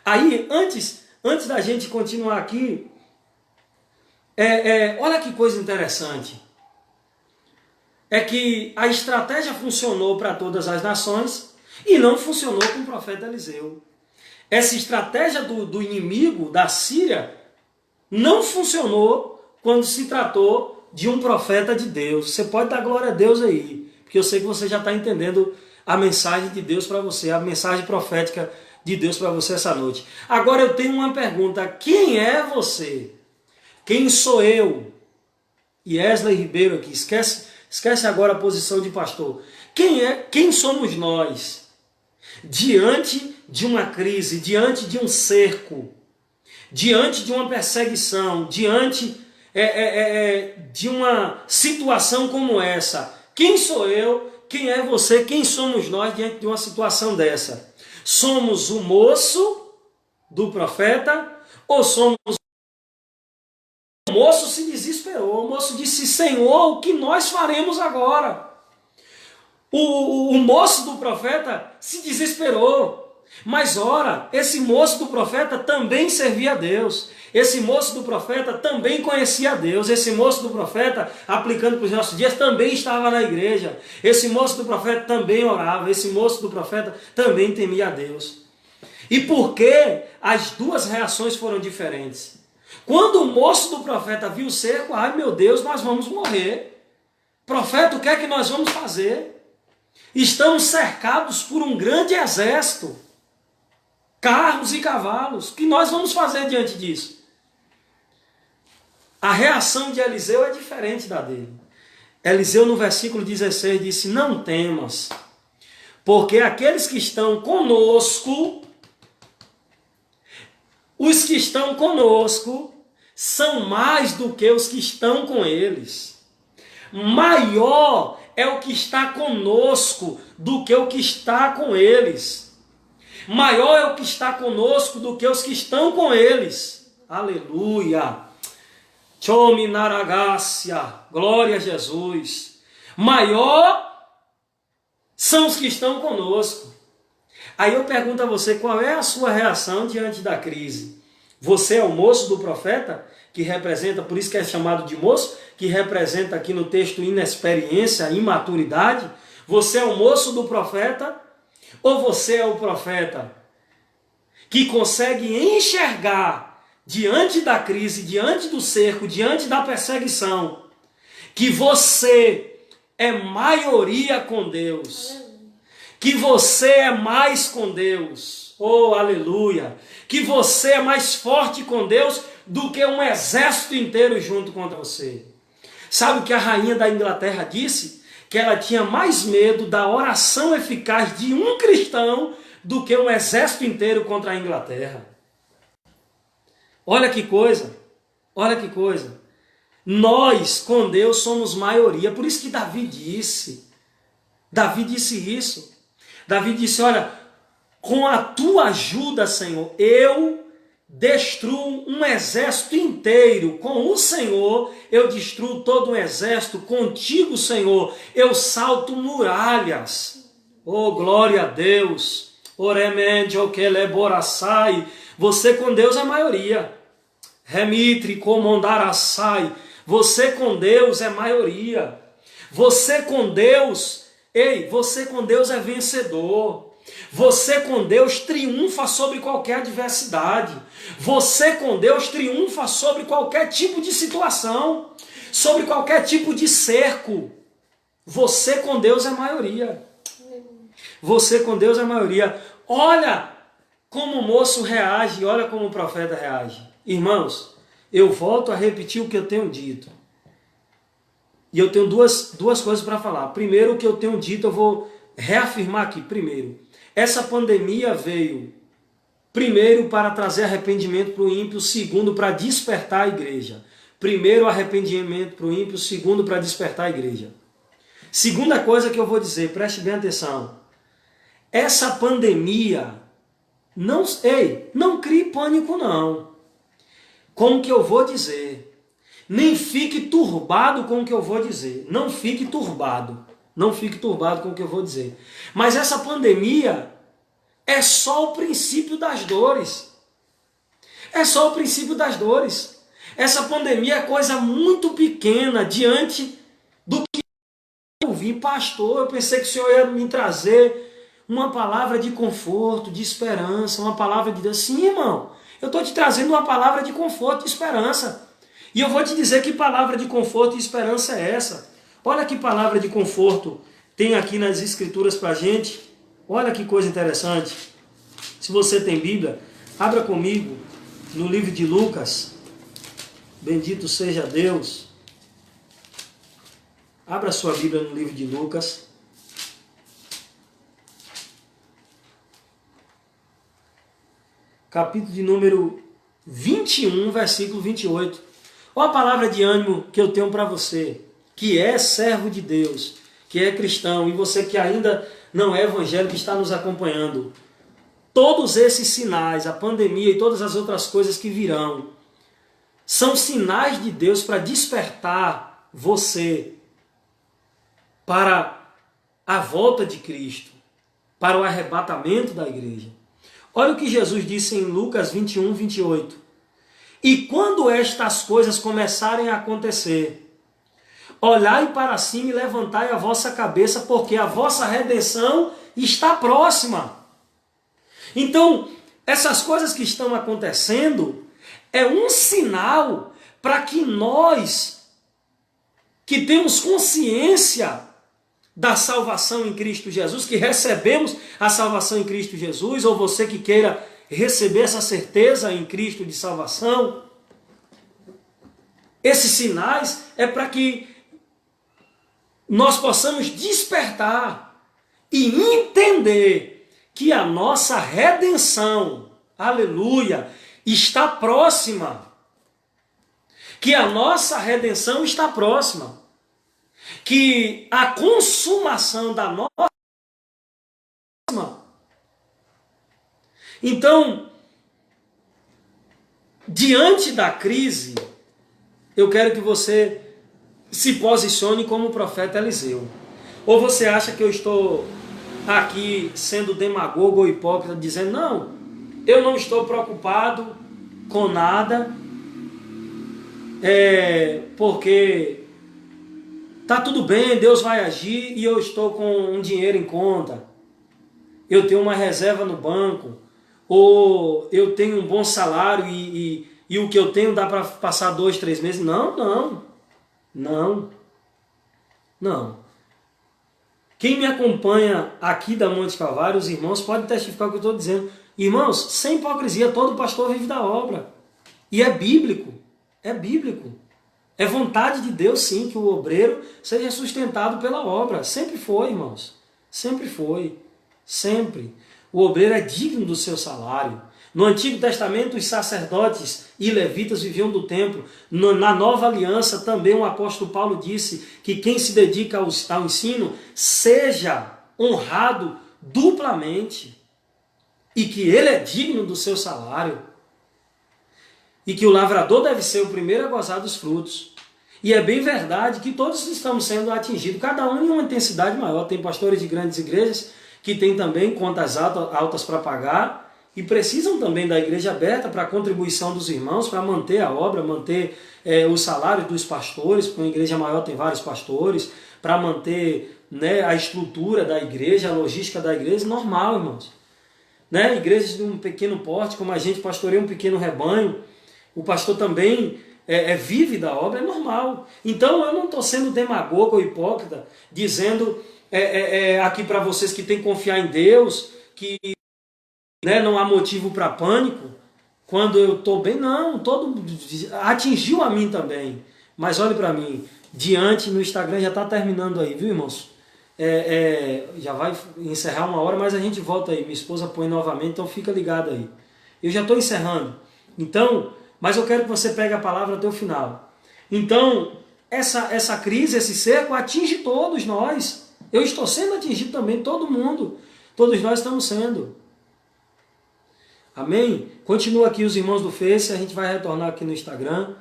Aí, antes da gente continuar aqui, olha que coisa interessante. é que a estratégia funcionou para todas as nações e não funcionou com o profeta Eliseu. Essa estratégia do inimigo, da Síria, não funcionou quando se tratou de um profeta de Deus. Você pode dar glória a Deus aí, porque eu sei que você já está entendendo a mensagem de Deus para você, a mensagem profética de Deus para você essa noite. Agora eu tenho uma pergunta: quem é você? Quem sou eu? Yesley Ribeiro aqui, esquece agora a posição de pastor. Quem somos nós? Diante de uma crise, diante de um cerco, diante de uma perseguição, diante de uma situação como essa, quem sou eu? Quem é você? Quem somos nós diante de uma situação dessa? Somos o moço do profeta ou somos... O moço se desesperou, o moço disse: Senhor, o que nós faremos agora? O moço do profeta se desesperou. Mas ora, esse moço do profeta também servia a Deus. Esse moço do profeta também conhecia a Deus. Esse moço do profeta, aplicando para os nossos dias, também estava na igreja. Esse moço do profeta também orava. Esse moço do profeta também temia a Deus. E por que as duas reações foram diferentes? Quando o moço do profeta viu o cerco, ai meu Deus, nós vamos morrer. Profeta, o que é que nós vamos fazer? Estamos cercados por um grande exército, carros e cavalos. O que nós vamos fazer diante disso? A reação de Eliseu é diferente da dele. Eliseu, no versículo 16, disse: não temas, porque aqueles que estão conosco, os que estão conosco, são mais do que os que estão com eles. Maior é o que está conosco do que o que está com eles. Maior é o que está conosco do que os que estão com eles. Aleluia. Chominaragácia. Glória a Jesus. Maior são os que estão conosco. Aí eu pergunto a você, qual é a sua reação diante da crise? Você é o moço do profeta, que representa, por isso que é chamado de moço, que representa aqui no texto inexperiência, imaturidade? Você é o moço do profeta? Ou você é o profeta que consegue enxergar diante da crise, diante do cerco, diante da perseguição, que você é maioria com Deus? Que você é mais com Deus, oh aleluia, que você é mais forte com Deus do que um exército inteiro junto contra você. Sabe o que a rainha da Inglaterra disse? Que ela tinha mais medo da oração eficaz de um cristão do que um exército inteiro contra a Inglaterra. Olha que coisa, olha que coisa. Nós com Deus somos maioria, por isso que Davi disse isso. Davi disse: olha, com a tua ajuda, Senhor, eu destruo um exército inteiro. Com o Senhor, eu destruo todo um exército. Contigo, Senhor, eu salto muralhas. Oh, glória a Deus. Oremente, o que leboraçai. Você com Deus é maioria. Remitri, comandaraçai. Você com Deus é maioria. Você com Deus... Ei, você com Deus é vencedor. Você com Deus triunfa sobre qualquer adversidade. Você com Deus triunfa sobre qualquer tipo de situação, sobre qualquer tipo de cerco. Você com Deus é maioria. Você com Deus é maioria. Olha como o moço reage, olha como o profeta reage. Irmãos, eu volto a repetir o que eu tenho dito. E eu tenho duas coisas para falar. Primeiro, o que eu tenho dito, eu vou reafirmar aqui. Primeiro, essa pandemia veio, primeiro, para trazer arrependimento para o ímpio. Segundo, para despertar a igreja. Primeiro, arrependimento para o ímpio. Segundo, para despertar a igreja. Segunda coisa que eu vou dizer, preste bem atenção. Essa pandemia, não crie pânico não. Como que eu vou dizer? Nem fique turbado com o que eu vou dizer. Não fique turbado. Não fique turbado com o que eu vou dizer. Mas essa pandemia é só o princípio das dores. É só o princípio das dores. Essa pandemia é coisa muito pequena diante do que ouvi, pastor, eu pensei que o Senhor ia me trazer uma palavra de conforto, de esperança, uma palavra de Deus. Sim, irmão, eu estou te trazendo uma palavra de conforto e esperança. E eu vou te dizer que palavra de conforto e esperança é essa. Olha que palavra de conforto tem aqui nas Escrituras para a gente. Olha que coisa interessante. Se você tem Bíblia, abra comigo no livro de Lucas. Bendito seja Deus. Abra sua Bíblia no livro de Lucas. Capítulo de número 21, versículo 28. Olha a palavra de ânimo que eu tenho para você, que é servo de Deus, que é cristão, e você que ainda não é evangélico, que está nos acompanhando. Todos esses sinais, a pandemia e todas as outras coisas que virão, são sinais de Deus para despertar você para a volta de Cristo, para o arrebatamento da igreja. Olha o que Jesus disse em Lucas 21, 28. E quando estas coisas começarem a acontecer, olhai para cima e levantai a vossa cabeça, porque a vossa redenção está próxima. Então, essas coisas que estão acontecendo é um sinal para que nós, que temos consciência da salvação em Cristo Jesus, que recebemos a salvação em Cristo Jesus, ou você que queira receber essa certeza em Cristo de salvação, esses sinais é para que nós possamos despertar e entender que a nossa redenção, aleluia, está próxima. Que a nossa redenção está próxima. Que a consumação da nossa Então, diante da crise, eu quero que você se posicione como o profeta Eliseu. Ou você acha que eu estou aqui sendo demagogo ou hipócrita, dizendo, não, eu não estou preocupado com nada, porque tá tudo bem, Deus vai agir e eu estou com um dinheiro em conta, eu tenho uma reserva no banco, ou eu tenho um bom salário e o que eu tenho dá para passar 2, 3 meses. Não. Quem me acompanha aqui da Monte Calvário, os irmãos, podem testificar o que eu estou dizendo. Irmãos, sem hipocrisia, todo pastor vive da obra. E é bíblico. É vontade de Deus, sim, que o obreiro seja sustentado pela obra. Sempre foi, irmãos. Sempre foi. Sempre. O obreiro é digno do seu salário. No Antigo Testamento, os sacerdotes e levitas viviam do templo. Na Nova Aliança, também o apóstolo Paulo disse que quem se dedica ao ensino seja honrado duplamente e que ele é digno do seu salário e que o lavrador deve ser o primeiro a gozar dos frutos. E é bem verdade que todos estamos sendo atingidos, cada um em uma intensidade maior. Tem pastores de grandes igrejas que têm também contas altas para pagar e precisam também da igreja aberta para a contribuição dos irmãos, para manter a obra, manter o salário dos pastores, porque uma igreja maior tem vários pastores, para manter, né, a estrutura da igreja, a logística da igreja, normal, irmãos. Né? Igrejas de um pequeno porte, como a gente pastoreia um pequeno rebanho, o pastor também vive da obra, é normal. Então eu não estou sendo demagogo ou hipócrita, dizendo aqui para vocês que tem que confiar em Deus, que, né, não há motivo para pânico, quando eu estou bem, não, atingiu a mim também. Mas olhe para mim, diante no Instagram já está terminando aí, viu, irmãos? Já vai encerrar 1 hora, mas a gente volta aí, minha esposa põe novamente, então fica ligado aí. Eu já estou encerrando, então, mas eu quero que você pegue a palavra até o final. Então, essa crise, esse cerco atinge todos nós. Eu estou sendo atingido também, todo mundo. Todos nós estamos sendo. Amém? Continua aqui os irmãos do Face, a gente vai retornar aqui no Instagram.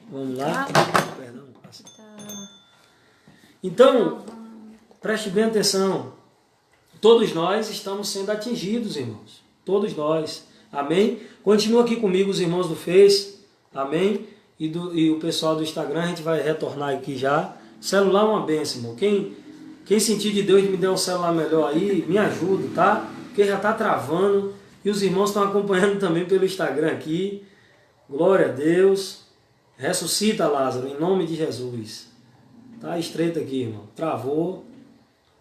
Vamos lá. Perdão. Então, preste bem atenção. Todos nós estamos sendo atingidos, irmãos. Todos nós. Amém? Continua aqui comigo os irmãos do Face. Amém? e o pessoal do Instagram, a gente vai retornar aqui já. Celular é uma bênção, irmão. Quem sentir de Deus de me dar um celular melhor aí, me ajuda, tá? Porque já tá travando. E os irmãos estão acompanhando também pelo Instagram aqui. Glória a Deus. Ressuscita, Lázaro, em nome de Jesus. Tá estreito aqui, irmão. Travou,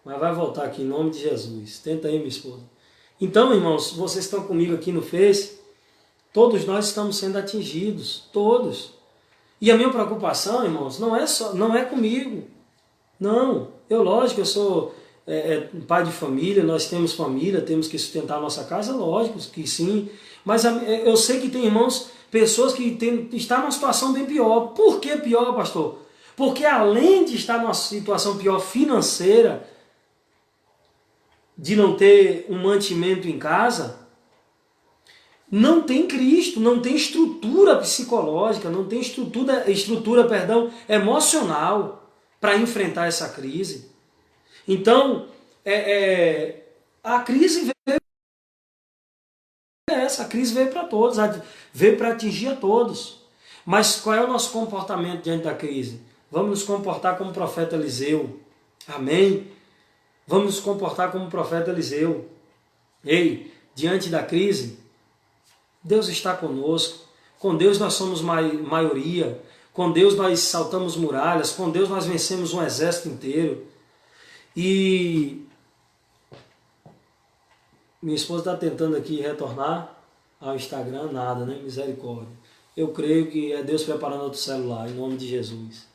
mas vai voltar aqui em nome de Jesus. Tenta aí, minha esposa. Então, irmãos, vocês estão comigo aqui no Face. Todos nós estamos sendo atingidos. Todos. E a minha preocupação, irmãos, não é comigo. Não. Lógico, eu sou pai de família, nós temos família, temos que sustentar a nossa casa, lógico que sim. Mas eu sei que tem irmãos, pessoas que estão numa situação bem pior. Por que pior, pastor? Porque além de estar numa situação pior financeira, de não ter um mantimento em casa, não tem Cristo, não tem estrutura psicológica, não tem estrutura emocional para enfrentar essa crise. Então, a crise veio para todos, veio para atingir a todos. Mas qual é o nosso comportamento diante da crise? Vamos nos comportar como o profeta Eliseu. Amém? Vamos nos comportar como o profeta Eliseu. Ei, diante da crise, Deus está conosco. Com Deus nós somos maioria. Com Deus nós saltamos muralhas. Com Deus nós vencemos um exército inteiro. E minha esposa está tentando aqui retornar ao Instagram. Nada, né? Misericórdia. Eu creio que é Deus preparando outro celular, em nome de Jesus.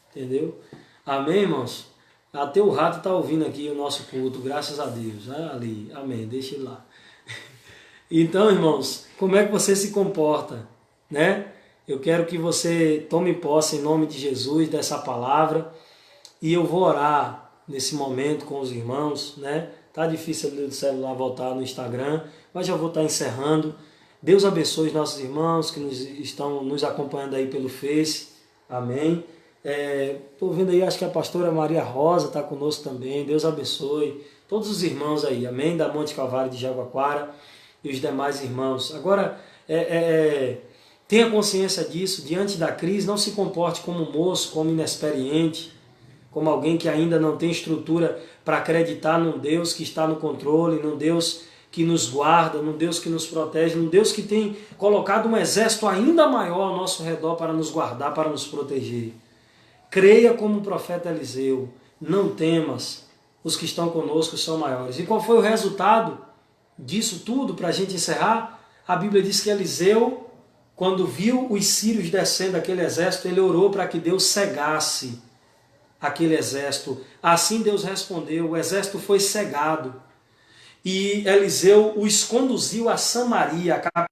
Entendeu? Amém, irmãos? Até o rato está ouvindo aqui o nosso culto, graças a Deus. Ali, amém, deixa ele lá. Então, irmãos, como é que você se comporta? Né? Eu quero que você tome posse em nome de Jesus dessa palavra. E eu vou orar nesse momento com os irmãos. Né? Tá difícil do celular voltar no Instagram, mas já vou estar encerrando. Deus abençoe os nossos irmãos que estão nos acompanhando aí pelo Face. Amém. Estou vendo aí, acho que a pastora Maria Rosa está conosco também. Deus abençoe todos os irmãos aí, amém, da Monte Calvário de Jaguaquara e os demais irmãos. Agora, tenha consciência disso, diante da crise, não se comporte como moço, como inexperiente, como alguém que ainda não tem estrutura para acreditar num Deus que está no controle, num Deus que nos guarda, num Deus que nos protege, num Deus que tem colocado um exército ainda maior ao nosso redor para nos guardar, para nos proteger. Creia como o profeta Eliseu, não temas, os que estão conosco são maiores. E qual foi o resultado disso tudo, para a gente encerrar? A Bíblia diz que Eliseu, quando viu os sírios descendo aquele exército, ele orou para que Deus cegasse aquele exército. Assim Deus respondeu, o exército foi cegado. E Eliseu os conduziu a Samaria, a capital,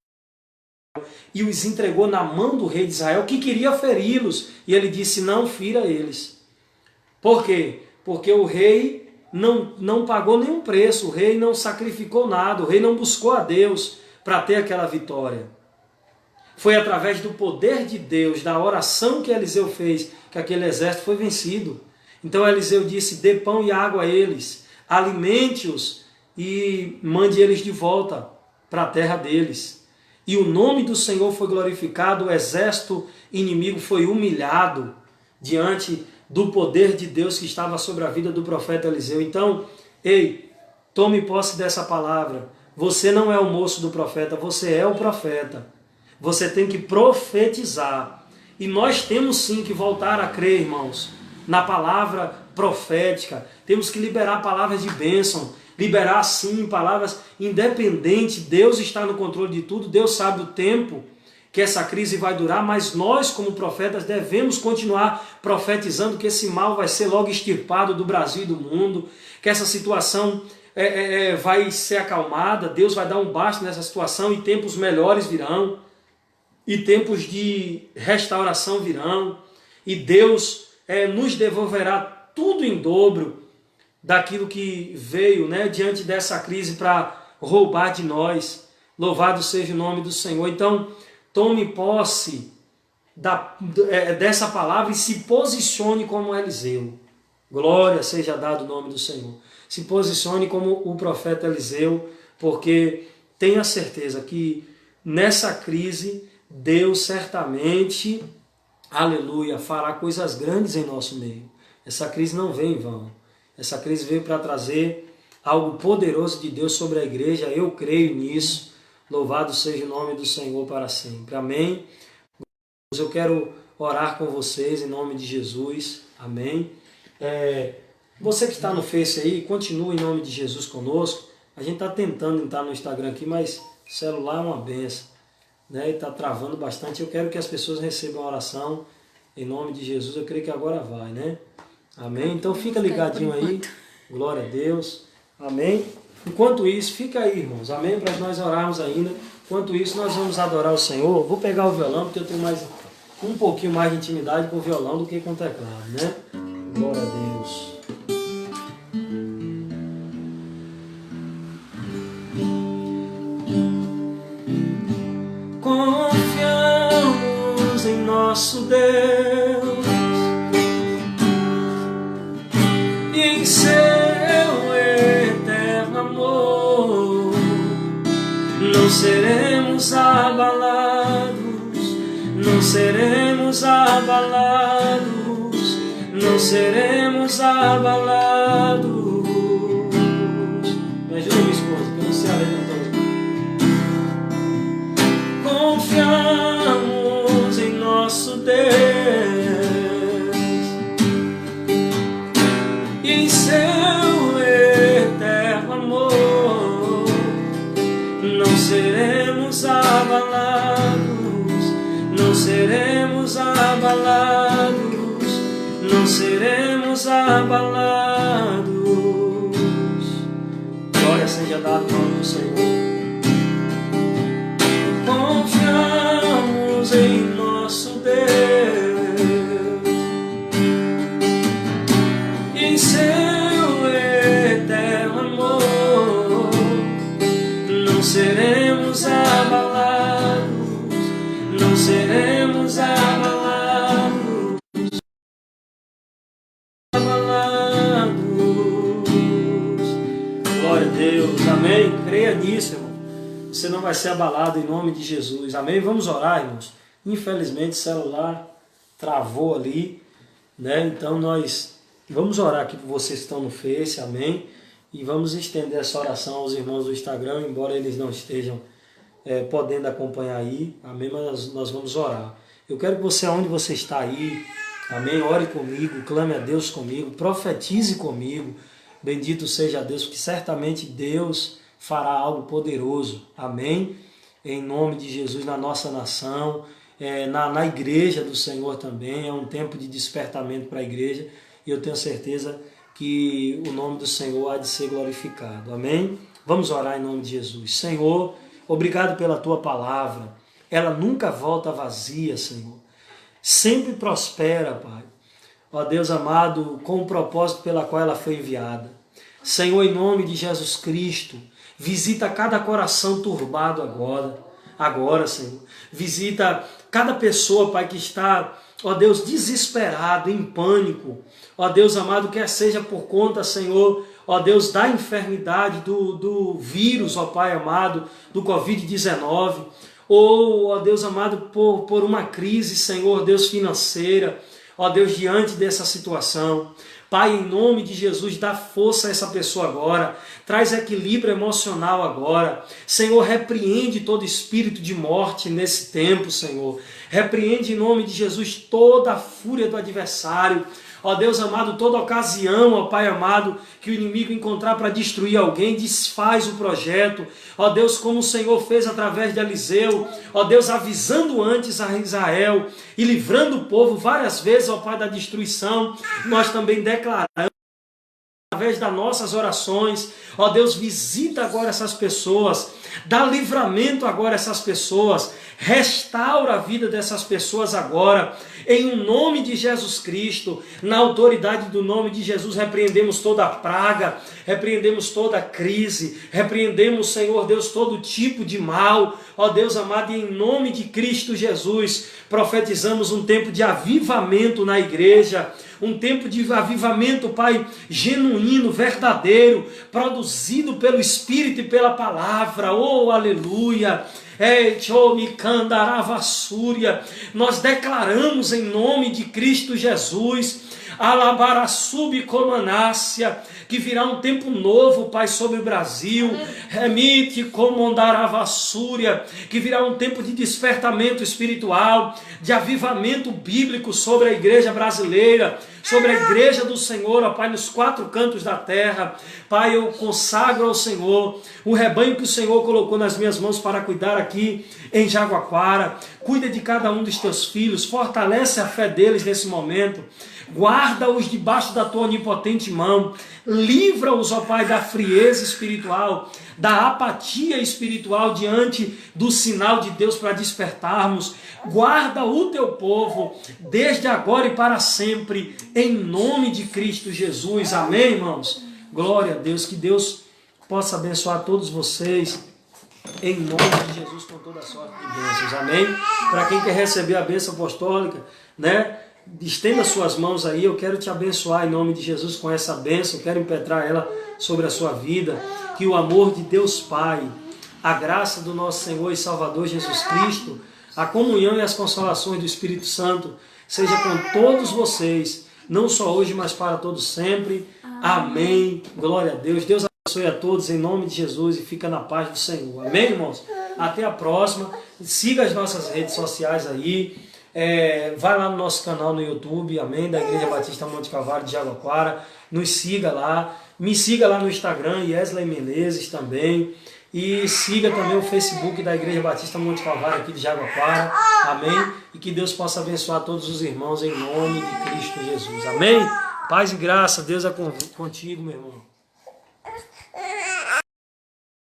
e os entregou na mão do rei de Israel, que queria feri-los. E ele disse, não fira eles. Por quê? Porque o rei não pagou nenhum preço, o rei não sacrificou nada, o rei não buscou a Deus para ter aquela vitória. Foi através do poder de Deus, da oração que Eliseu fez, que aquele exército foi vencido. Então Eliseu disse, dê pão e água a eles, alimente-os e mande eles de volta para a terra deles. E o nome do Senhor foi glorificado, o exército inimigo foi humilhado diante do poder de Deus que estava sobre a vida do profeta Eliseu. Então, ei, tome posse dessa palavra. Você não é o moço do profeta, você é o profeta. Você tem que profetizar. E nós temos sim que voltar a crer, irmãos, na palavra profética. Temos que liberar palavras de bênção. Liberar sim palavras independentes. Deus está no controle de tudo. Deus sabe o tempo que essa crise vai durar, mas nós como profetas devemos continuar profetizando que esse mal vai ser logo extirpado do Brasil e do mundo, que essa situação vai ser acalmada, Deus vai dar um basta nessa situação e tempos melhores virão, e tempos de restauração virão, e Deus nos devolverá tudo em dobro daquilo que veio, né, diante dessa crise para roubar de nós. Louvado seja o nome do Senhor. Então, tome posse dessa palavra e se posicione como Eliseu. Glória seja dado o nome do Senhor. Se posicione como o profeta Eliseu, porque tenha certeza que nessa crise Deus certamente aleluia, fará coisas grandes em nosso meio. Essa crise não vem em vão. Essa crise veio para trazer algo poderoso de Deus sobre a igreja. Eu creio nisso. Louvado seja o nome do Senhor para sempre. Amém. Eu quero orar com vocês em nome de Jesus. Amém. Você que está no Face aí, continua em nome de Jesus conosco. A gente está tentando entrar no Instagram aqui, mas o celular é uma benção, né? E está travando bastante. Eu quero que as pessoas recebam a oração em nome de Jesus. Eu creio que agora vai, né? Amém. Então fica ligadinho aí. Glória a Deus. Amém. Enquanto isso, fica aí, irmãos. Amém. Para nós orarmos ainda. Enquanto isso, nós vamos adorar o Senhor. Vou pegar o violão, porque eu tenho um pouquinho mais de intimidade com o violão do que com o teclado, né? Glória a Deus. Confiamos em nosso Deus e em seu eterno amor. Não seremos abalados, não seremos abalados, não seremos abalados. Me ajuda, minha esposa, que eu não sei a letra toda. Confiamos em nosso Deus e em seu eterno amor. Não seremos abalados, não seremos abalados, não seremos abalados. Glória seja dada ao nome do Senhor. Confiamos em nosso Deus e em seu eterno amor. Não seremos abalados, não seremos abalados, abalados. Glória a Deus, amém. Creia nisso, irmão. Você não vai ser abalado em nome de Jesus. Amém? Vamos orar, irmãos. Infelizmente o celular travou ali, né? Então nós vamos orar aqui por vocês que estão no Face, amém? E vamos estender essa oração aos irmãos do Instagram, embora eles não estejam podendo acompanhar aí, amém? Mas nós vamos orar. Eu quero que você, aonde você está aí, amém? Ore comigo, clame a Deus comigo, profetize comigo. Bendito seja Deus, porque certamente Deus fará algo poderoso, amém? Em nome de Jesus, na nossa nação, na igreja do Senhor também. É um tempo de despertamento para a igreja e eu tenho certeza que o nome do Senhor há de ser glorificado, amém? Vamos orar em nome de Jesus. Senhor, obrigado pela tua palavra. Ela nunca volta vazia, Senhor. Sempre prospera, Pai. Ó Deus amado, com o propósito pela qual ela foi enviada. Senhor, em nome de Jesus Cristo, visita cada coração turbado agora, Senhor. Visita cada pessoa, Pai, que está, ó Deus, desesperado, em pânico. Ó Deus amado, quer seja por conta, Senhor, ó Deus, da enfermidade, do vírus, ó Pai amado, do Covid-19. Ou, ó Deus amado, por uma crise, Senhor, Deus, financeira. Ó Deus, diante dessa situação. Pai, em nome de Jesus, dá força a essa pessoa agora, traz equilíbrio emocional agora. Senhor, repreende todo espírito de morte nesse tempo, Senhor. Repreende em nome de Jesus toda a fúria do adversário. Ó Deus amado, toda ocasião, ó Pai amado, que o inimigo encontrar para destruir alguém, desfaz o projeto. Ó Deus, como o Senhor fez através de Eliseu, ó Deus, avisando antes a Israel e livrando o povo várias vezes, ó Pai, da destruição, nós também declaramos através das nossas orações. Ó Deus, visita agora essas pessoas, dá livramento agora a essas pessoas, restaura a vida dessas pessoas agora, em nome de Jesus Cristo. Na autoridade do nome de Jesus, repreendemos toda a praga, repreendemos toda a crise, repreendemos, Senhor Deus, todo tipo de mal. Ó Deus amado, em nome de Cristo Jesus, profetizamos um tempo de avivamento na igreja, um tempo de avivamento, Pai, genuíno, verdadeiro, produzido pelo Espírito e pela palavra. Oh, aleluia! Nós declaramos em nome de Cristo Jesus, Alabarassubicomanácia, que virá um tempo novo, Pai, sobre o Brasil. Remite Comondaravassúria, que virá um tempo de despertamento espiritual, de avivamento bíblico sobre a igreja brasileira, sobre a igreja do Senhor, ó Pai, nos 4 cantos da terra. Pai, eu consagro ao Senhor o rebanho que o Senhor colocou nas minhas mãos para cuidar aqui em Jaguaquara. Cuida de cada um dos teus filhos, fortalece a fé deles nesse momento, guarda-os debaixo da tua onipotente mão, livra-os, ó Pai, da frieza espiritual, da apatia espiritual diante do sinal de Deus para despertarmos. Guarda o teu povo desde agora e para sempre, em nome de Cristo Jesus. Amém, irmãos? Glória a Deus, que Deus possa abençoar todos vocês, em nome de Jesus, com toda a sorte de bênçãos. Amém? Para quem quer receber a bênção apostólica, né? Estenda suas mãos aí, eu quero te abençoar em nome de Jesus com essa bênção, quero impetrar ela sobre a sua vida, que o amor de Deus Pai, a graça do nosso Senhor e Salvador Jesus Cristo, a comunhão e as consolações do Espírito Santo, seja com todos vocês, não só hoje, mas para todos sempre. Amém. Glória a Deus. Deus abençoe a todos em nome de Jesus e fica na paz do Senhor. Amém, irmãos? Até a próxima. Siga as nossas redes sociais aí. Vai lá no nosso canal no YouTube, amém, da Igreja Batista Monte Calvário de Jaguaquara, nos siga lá, me siga lá no Instagram, Yesley Menezes também, e siga também o Facebook da Igreja Batista Monte Calvário aqui de Jaguaquara, amém, e que Deus possa abençoar todos os irmãos em nome de Cristo Jesus, amém, paz e graça, Deus é contigo, meu irmão.